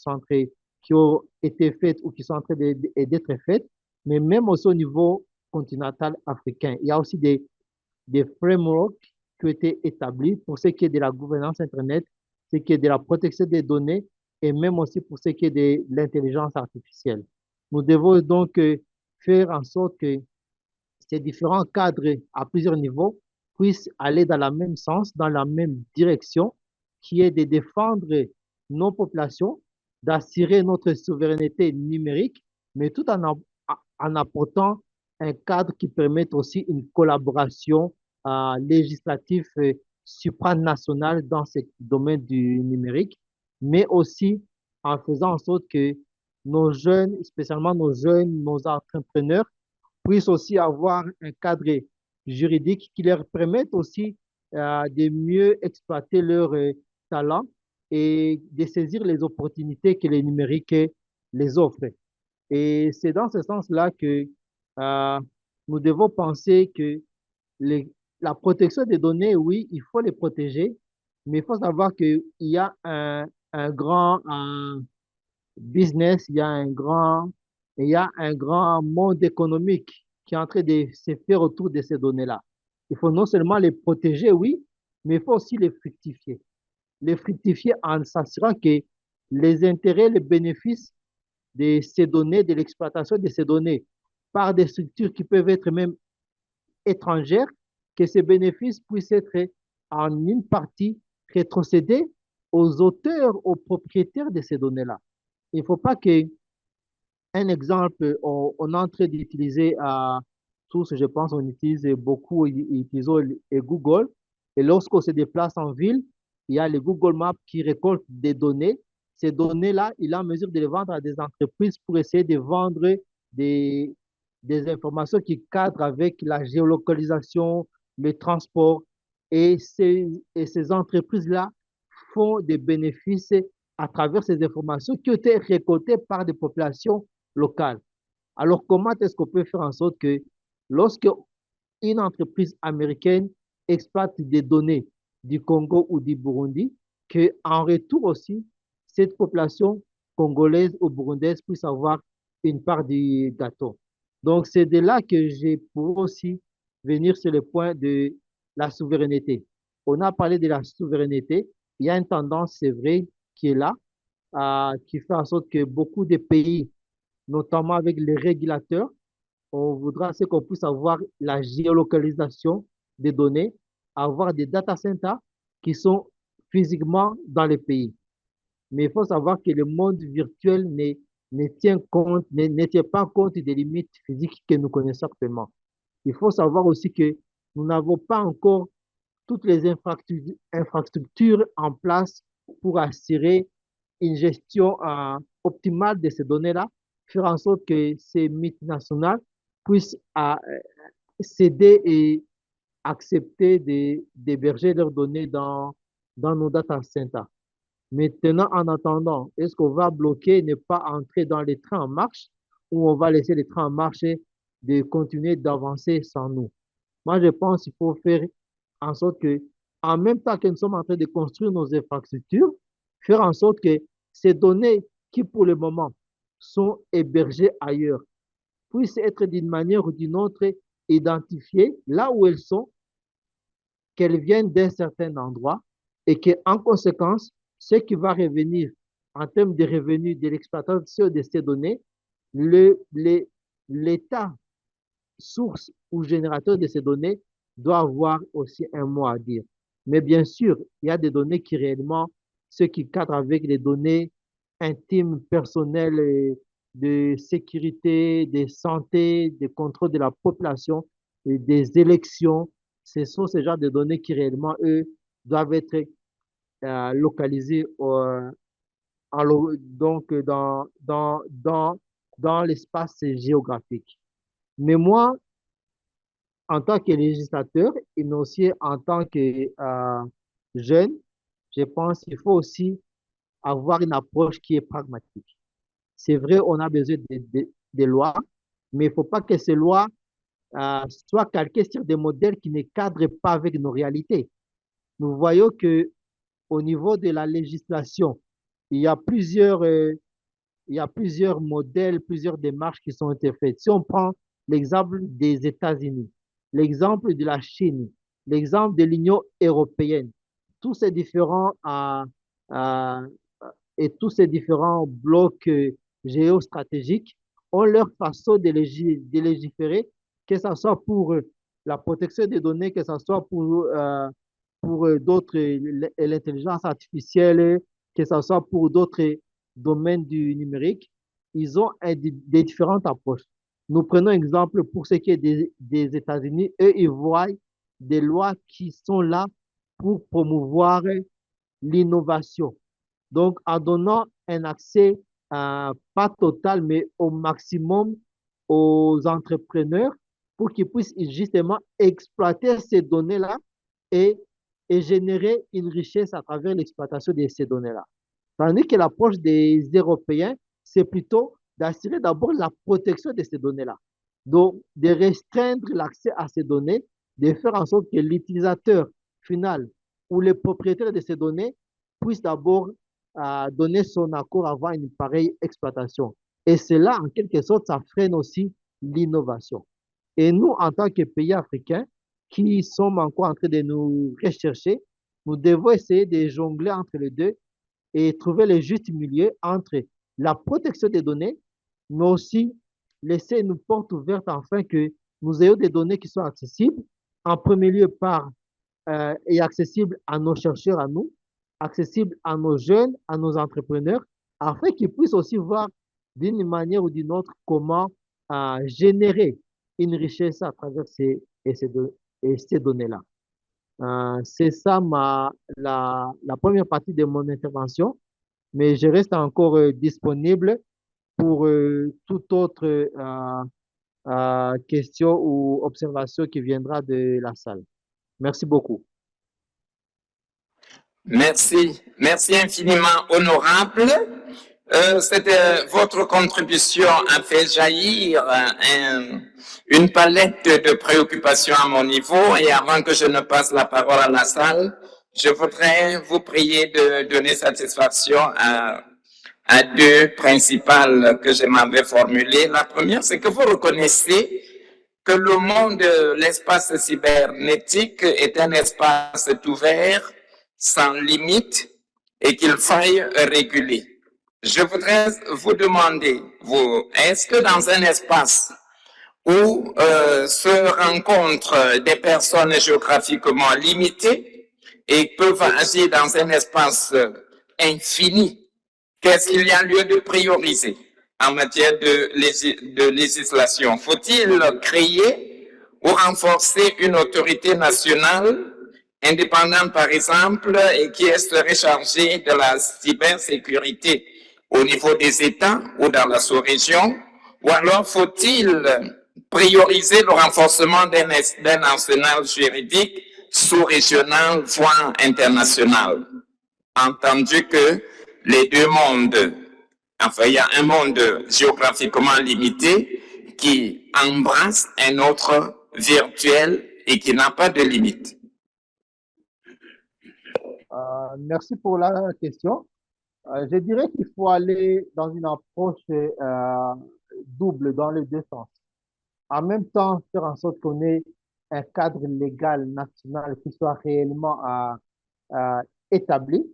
ont été faites ou qui sont en train d'être faites, mais même aussi au niveau continental africain. Il y a aussi des frameworks qui ont été établis pour ce qui est de la gouvernance Internet, ce qui est de la protection des données et même aussi pour ce qui est de l'intelligence artificielle. Nous devons donc faire en sorte que ces différents cadres à plusieurs niveaux puissent aller dans la même sens, dans la même direction, qui est de défendre nos populations, d'assurer notre souveraineté numérique, mais tout en apportant un cadre qui permette aussi une collaboration législative supranationale dans ce domaine du numérique, mais aussi en faisant en sorte que nos jeunes, spécialement nos jeunes, nos entrepreneurs, puissent aussi avoir un cadre juridique qui leur permette aussi de mieux exploiter leurs talents et de saisir les opportunités que le numérique les offre. Et c'est dans ce sens-là que euh, nous devons penser que les- la protection des données, oui, il faut les protéger, mais il faut savoir qu'il y a un grand business, il y a un grand monde économique qui est en train de se faire autour de ces données-là. Il faut non seulement les protéger, oui, mais il faut aussi les fructifier. Les fructifier en s'assurant que les intérêts, les bénéfices de ces données, de l'exploitation de ces données par des structures qui peuvent être même étrangères, que ces bénéfices puissent être en une partie rétrocédés aux auteurs, aux propriétaires de ces données-là. Il ne faut pas que un exemple, on est en train d'utiliser tous, je pense, on utilise beaucoup, utilisons Google. Et lorsqu'on se déplace en ville, il y a les Google Maps qui récoltent des données. Ces données-là, il est en mesure de les vendre à des entreprises pour essayer de vendre des, des informations qui cadrent avec la géolocalisation, le transport. Et ces entreprises-là font des bénéfices à travers ces informations qui ont été récoltées par des populations locales. Alors, comment est-ce qu'on peut faire en sorte que lorsque une entreprise américaine exploite des données du Congo ou du Burundi, qu'en retour aussi, cette population congolaise ou burundaise puisse avoir une part du gâteau. Donc, c'est de là que je pourrais aussi venir sur le point de la souveraineté. On a parlé de la souveraineté. Il y a une tendance, c'est vrai, qui est là, qui fait en sorte que beaucoup de pays, notamment avec les régulateurs, on voudra c'est qu'on puisse avoir la géolocalisation des données, avoir des data centers qui sont physiquement dans les pays. Mais il faut savoir que le monde virtuel ne tient pas compte des limites physiques que nous connaissons actuellement. Il faut savoir aussi que nous n'avons pas encore toutes les infrastructures en place pour assurer une gestion optimale de ces données-là, faire en sorte que ces multinationales puissent céder et accepter d'héberger leurs données dans nos data centers. Maintenant, en attendant, est-ce qu'on va bloquer, ne pas entrer dans les trains en marche ou on va laisser les trains en marche et de continuer d'avancer sans nous? Moi, je pense qu'il faut faire en sorte que, en même temps que nous sommes en train de construire nos infrastructures, faire en sorte que ces données qui, pour le moment, sont hébergées ailleurs, puissent être d'une manière ou d'une autre identifiées là où elles sont, qu'elles viennent d'un certain endroit et qu'en conséquence, ce qui va revenir en termes de revenus de l'exploitation de ces données, l'État source ou générateur de ces données doit avoir aussi un mot à dire. Mais bien sûr, il y a des données qui réellement, ce qui cadre avec les données intimes, personnelles, de sécurité, de santé, de contrôle de la population, et des élections. Ce sont ces genres de données qui réellement, eux, doivent être localisées donc dans l'espace géographique. Mais moi, en tant que législateur et mais aussi en tant que jeune, je pense qu'il faut aussi avoir une approche qui est pragmatique. C'est vrai, on a besoin de lois, mais il ne faut pas que ces lois soient calquées sur des modèles qui ne cadrent pas avec nos réalités. Nous voyons que au niveau de la législation, il y a plusieurs modèles, plusieurs démarches qui sont été faites. Si on prend l'exemple des États-Unis, l'exemple de la Chine, l'exemple de l'Union européenne, tous ces différents, euh, et tous ces différents blocs géostratégiques ont leur façon de légiférer, que ce soit pour la protection des données, que ce soit pour d'autres, l'intelligence artificielle, que ce soit pour d'autres domaines du numérique, ils ont des différentes approches. Nous prenons exemple pour ce qui est des États-Unis. Eux, ils voient des lois qui sont là pour promouvoir l'innovation. Donc, en donnant un accès, pas total, mais au maximum aux entrepreneurs pour qu'ils puissent justement exploiter ces données-là et, et générer une richesse à travers l'exploitation de ces données-là. Tandis que l'approche des Européens, c'est plutôt d'assurer d'abord la protection de ces données-là. Donc, de restreindre l'accès à ces données, de faire en sorte que l'utilisateur final ou le propriétaire de ces données puisse d'abord donner son accord avant une pareille exploitation. Et cela, en quelque sorte, ça freine aussi l'innovation. Et nous, en tant que pays africains, qui sommes encore en train de nous rechercher, nous devons essayer de jongler entre les deux et trouver le juste milieu entre la protection des données, mais aussi laisser une porte ouverte afin que nous ayons des données qui soient accessibles, en premier lieu et accessibles à nos chercheurs, à nous, accessibles à nos jeunes, à nos entrepreneurs, afin qu'ils puissent aussi voir d'une manière ou d'une autre comment générer une richesse à travers ces données-là. C'est ça la première partie de mon intervention, mais je reste encore disponible pour toute autre question ou observation qui viendra de la salle. Merci beaucoup. Merci, merci infiniment, honorable. Votre contribution a fait jaillir une palette de préoccupations à mon niveau. Et avant que je ne passe la parole à la salle, je voudrais vous prier de donner satisfaction à deux principales que je m'avais formulées. La première, c'est que vous reconnaissez que le monde de l'espace cybernétique est un espace ouvert, sans limite, et qu'il faille réguler. Je voudrais vous demander, est-ce que dans un espace où se rencontrent des personnes géographiquement limitées et peuvent agir dans un espace infini, qu'est-ce qu'il y a lieu de prioriser en matière de législation? Faut-il créer ou renforcer une autorité nationale indépendante, par exemple, et qui serait chargée de la cybersécurité au niveau des États ou dans la sous-région? Ou alors faut-il prioriser le renforcement d'un arsenal juridique sous-régional, voire international? Entendu que les deux mondes, enfin, il y a un monde géographiquement limité qui embrasse un autre virtuel et qui n'a pas de limite. Merci pour la question. Je dirais qu'il faut aller dans une approche double dans les deux sens. En même temps, faire en sorte qu'on ait un cadre légal national qui soit réellement établi,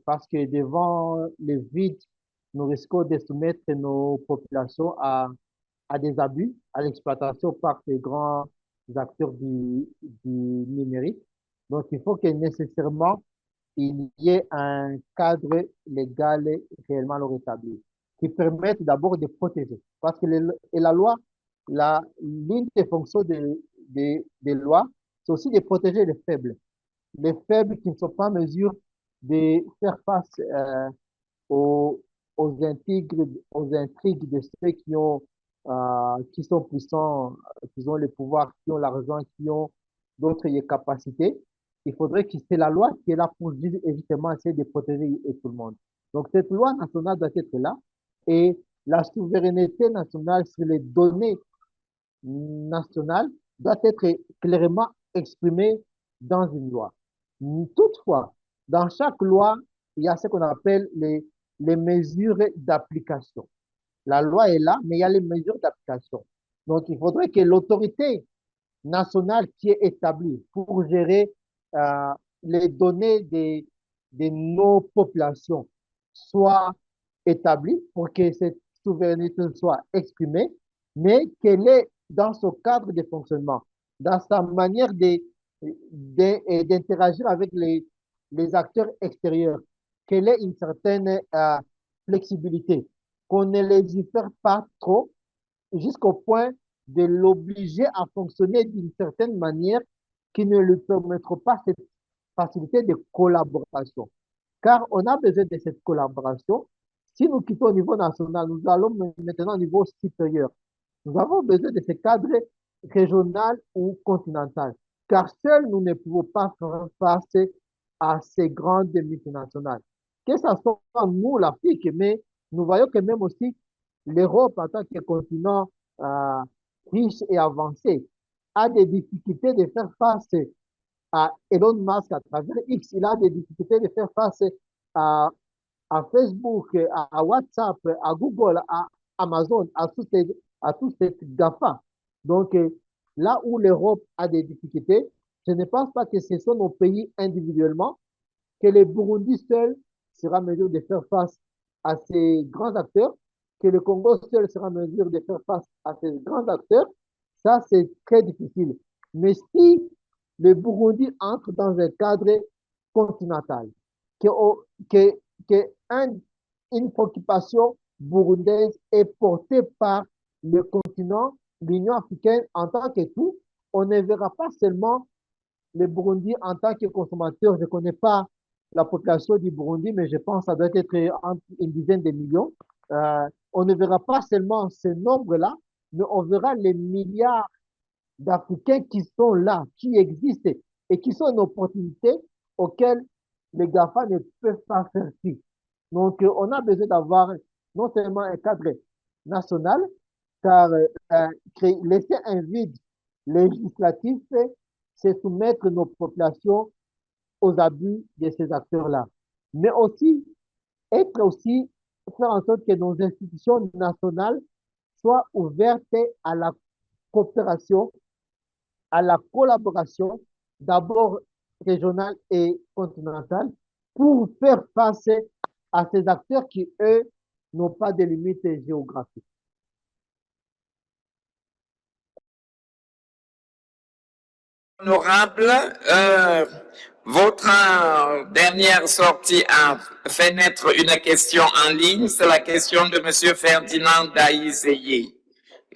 parce que devant les vides, nous risquons de soumettre nos populations à des abus, à l'exploitation par ces grands acteurs du numérique. Donc, il faut que nécessairement, il y ait un cadre légal réellement rétabli qui permette d'abord de protéger. Parce que la loi, l'une des fonctions des lois, c'est aussi de protéger les faibles. Les faibles qui ne sont pas en mesure de faire face aux intrigues de ceux qui sont puissants, qui ont le pouvoir, qui ont l'argent, qui ont d'autres capacités. Il faudrait que c'est la loi qui est là pour évidemment essayer de protéger tout le monde. Donc, cette loi nationale doit être là et la souveraineté nationale sur les données nationales doit être clairement exprimée dans une loi. Toutefois, dans chaque loi, il y a ce qu'on appelle les mesures d'application. La loi est là, mais il y a les mesures d'application. Donc, il faudrait que l'autorité nationale qui est établie pour gérer les données de nos populations soit établie pour que cette souveraineté soit exprimée, mais qu'elle est dans ce cadre de fonctionnement dans sa manière d'interagir avec les acteurs extérieurs, qu'elle ait une certaine flexibilité, qu'on ne légifère pas trop jusqu'au point de l'obliger à fonctionner d'une certaine manière qui ne lui permettra pas cette facilité de collaboration. Car on a besoin de cette collaboration. Si nous quittons au niveau national, nous allons maintenant au niveau supérieur. Nous avons besoin de ce cadre régional ou continental, car seuls nous ne pouvons pas faire face à ces grandes multinationales. Que ce soit nous, l'Afrique, mais nous voyons que même aussi l'Europe, en tant que continent euh, riche et avancé, a des difficultés de faire face à Elon Musk à travers X. Il a des difficultés de faire face à, à Facebook, à WhatsApp, à Google, à Amazon, à tous ces GAFA. Donc, là où l'Europe a des difficultés, je ne pense pas que ce sont nos pays individuellement, que le Burundi seul sera en mesure de faire face à ces grands acteurs, que le Congo seul sera en mesure de faire face à ces grands acteurs. Ça, c'est très difficile. Mais si le Burundi entre dans un cadre continental, que, que, que une préoccupation burundaise est portée par le continent, l'Union africaine en tant que tout, on ne verra pas seulement le Burundi en tant que consommateur. Je ne connais pas la population du Burundi, mais je pense que ça doit être entre une dizaine de millions. On ne verra pas seulement ce nombre-là, mais on verra les milliards d'Africains qui sont là, qui existent et qui sont une opportunité auxquelles les GAFA ne peuvent pas faire fi. Donc, on a besoin d'avoir non seulement un cadre national, car laisser un vide législatif, c'est soumettre nos populations aux abus de ces acteurs-là. Mais aussi, être aussi, faire en sorte que nos institutions nationales soient ouvertes à la coopération, à la collaboration, d'abord régionale et continentale, pour faire face à ces acteurs qui, eux, n'ont pas de limites géographiques. Honorable, votre dernière sortie a fait naître une question en ligne. C'est la question de M. Ferdinand Daïzeye,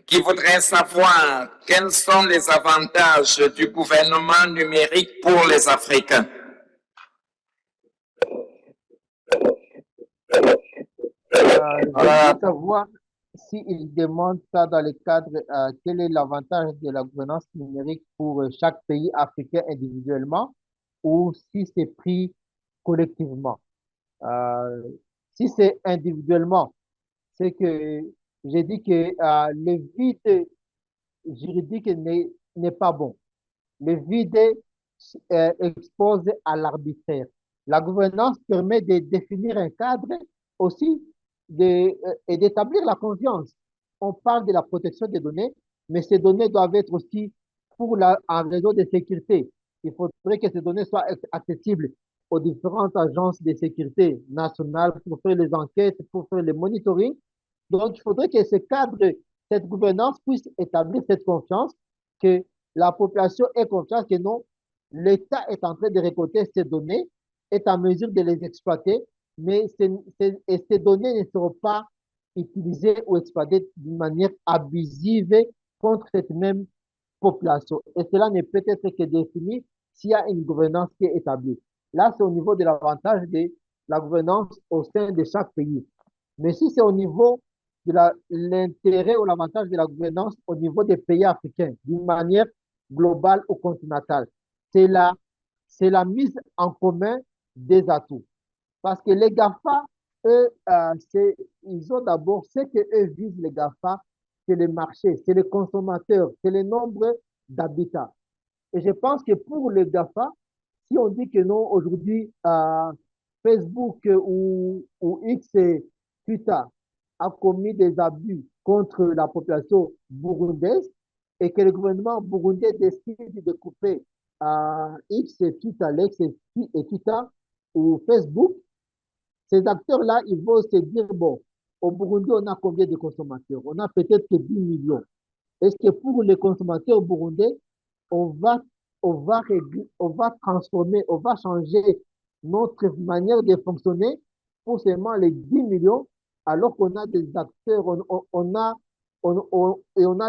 qui voudrait savoir quels sont les avantages du gouvernement numérique pour les Africains. Je veux savoir s'il demande ça dans le cadre, quel est l'avantage de la gouvernance numérique pour chaque pays africain individuellement ou si c'est pris collectivement. Euh, Si c'est individuellement, c'est que j'ai dit que le vide juridique n'est pas bon. Le vide expose à l'arbitraire. La gouvernance permet de définir un cadre aussi et d'établir la confiance. On parle de la protection des données, mais ces données doivent être aussi en réseau de sécurité. Il faudrait que ces données soient accessibles aux différentes agences de sécurité nationales pour faire les enquêtes, pour faire le monitoring. Donc, il faudrait que ce cadre, cette gouvernance puisse établir cette confiance, que la population ait confiance que non, l'État est en train de récolter ces données, est en mesure de les exploiter, mais ces données ne seront pas utilisées ou exploitées d'une manière abusive contre cette même population. Et cela ne peut être que défini s'il y a une gouvernance qui est établie. Là, c'est au niveau de l'avantage de la gouvernance au sein de chaque pays. Mais si c'est au niveau de l'intérêt ou l'avantage de la gouvernance au niveau des pays africains, d'une manière globale ou continentale, c'est la mise en commun des atouts. Parce que les GAFA, eux, ils ont d'abord, ce que eux visent, les GAFA, c'est le marché, c'est les consommateurs, c'est le nombre d'habitants. Et je pense que pour les GAFA, si on dit que non, aujourd'hui, Facebook ou X, Twitter a commis des abus contre la population burundaise et que le gouvernement burundais décide de couper X, Twitter, Lex et Twitter ou Facebook, ces acteurs-là, ils vont se dire, bon, au Burundi, on a combien de consommateurs? On a peut-être que 10 millions. Est-ce que pour les consommateurs burundais, on va transformer, on va changer notre manière de fonctionner pour seulement les 10 millions, alors qu'on a des acteurs, on a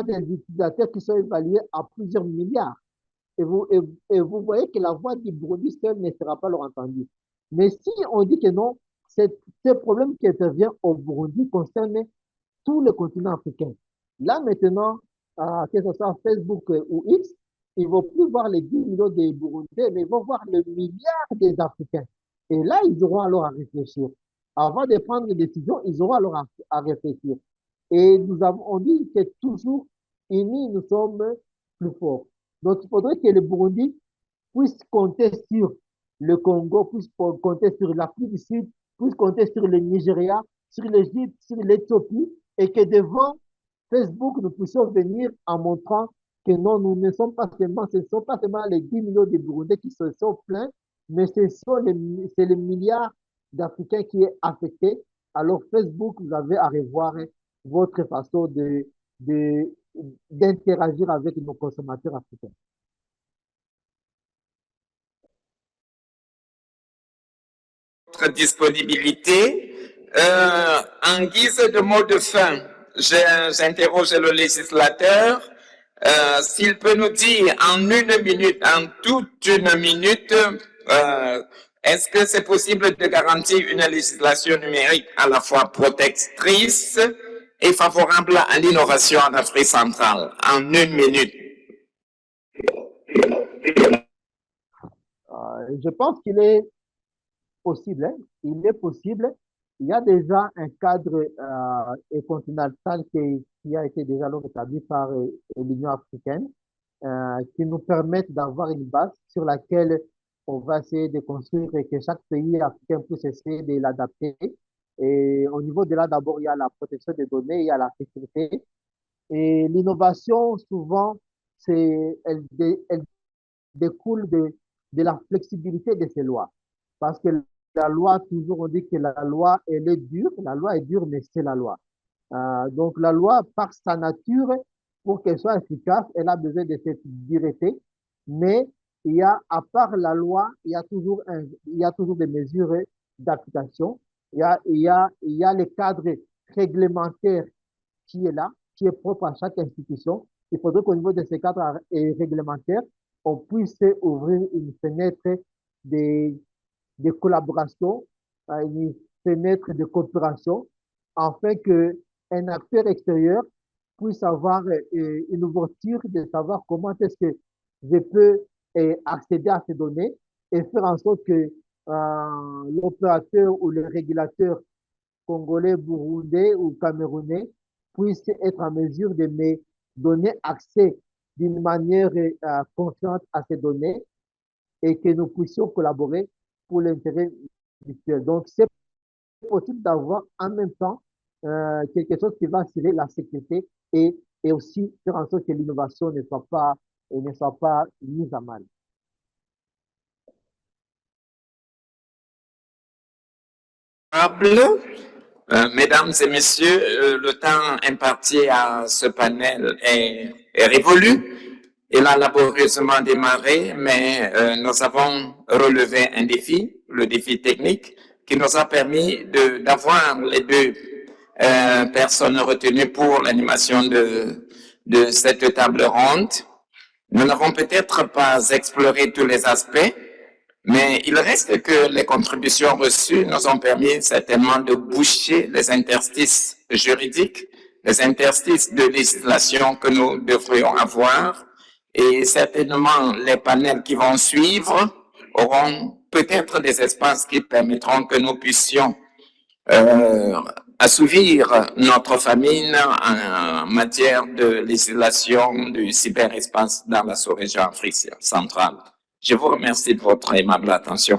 des utilisateurs qui sont évalués à plusieurs milliards. Et vous voyez que la voix du Burundi seule ne sera pas leur entendue. Mais si on dit que non, ce problème qui intervient au Burundi concerne tout le continent africain. Là maintenant, que ce soit Facebook ou X, ils ne vont plus voir les 10 millions des Burundais, mais ils vont voir le milliard des Africains. Et là, ils auront alors à réfléchir. Avant de prendre des décisions, ils auront alors à réfléchir. Et on dit que toujours unis, nous sommes plus forts. Donc, il faudrait que le Burundi puisse compter sur le Congo, puisse compter sur l'Afrique du Sud, puisse compter sur le Nigeria, sur l'Égypte, sur l'Éthiopie, et que devant Facebook, nous puissions venir en montrant que non, nous ne sommes pas seulement, ce ne sont pas seulement les 10 millions de Burundais qui se sont plaints, mais c'est les milliards d'Africains qui est affecté. Alors Facebook, vous avez à revoir votre façon d'interagir avec nos consommateurs africains. Votre disponibilité. En guise de mot de fin, j'interroge le législateur s'il peut nous dire en une minute, en toute une minute, est-ce que c'est possible de garantir une législation numérique à la fois protectrice et favorable à l'innovation en Afrique centrale? En une minute. Je pense qu'il est possible. Hein? Il est possible. Il y a déjà un cadre continental qui a été déjà établi par l'Union africaine qui nous permettent d'avoir une base sur laquelle on va essayer de construire et que chaque pays africain puisse essayer de l'adapter. Et au niveau de là, d'abord, il y a la protection des données, il y a la sécurité. Et l'innovation, souvent, elle découle de la flexibilité de ces lois. Parce que la loi, toujours on dit que la loi, elle est dure. La loi est dure, mais c'est la loi. Donc, la loi, par sa nature, pour qu'elle soit efficace, elle a besoin de cette dureté. Mais il y a, à part la loi, il y a toujours des mesures d'application. Il y a le cadre réglementaire qui est là, qui est propre à chaque institution. Il faudrait qu'au niveau de ces cadres réglementaires, on puisse ouvrir une fenêtre de collaboration, une fenêtre de coopération, afin qu'un acteur extérieur puisse avoir une ouverture de savoir comment est-ce que je peux accéder à ces données et faire en sorte que l'opérateur ou le régulateur congolais, burundais ou camerounais puisse être en mesure de me donner accès d'une manière confiante à ces données et que nous puissions collaborer pour l'intérêt mutuel. Donc, c'est possible d'avoir en même temps quelque chose qui va assurer la sécurité et aussi faire en sorte que l'innovation ne soit pas mise à mal. Mesdames et messieurs, le temps imparti à ce panel est révolu. Il a laborieusement démarré, mais nous avons relevé un défi, le défi technique, qui nous a permis d'avoir les deux personnes retenues pour l'animation de cette table ronde. Nous n'avons peut-être pas exploré tous les aspects, mais il reste que les contributions reçues nous ont permis certainement de boucher les interstices juridiques, les interstices de législation que nous devrions avoir. Et certainement, les panels qui vont suivre auront peut-être des espaces qui permettront que nous puissions assouvir notre famine en matière de législation du cyberespace dans la sous-région Afrique centrale. Je vous remercie de votre aimable attention.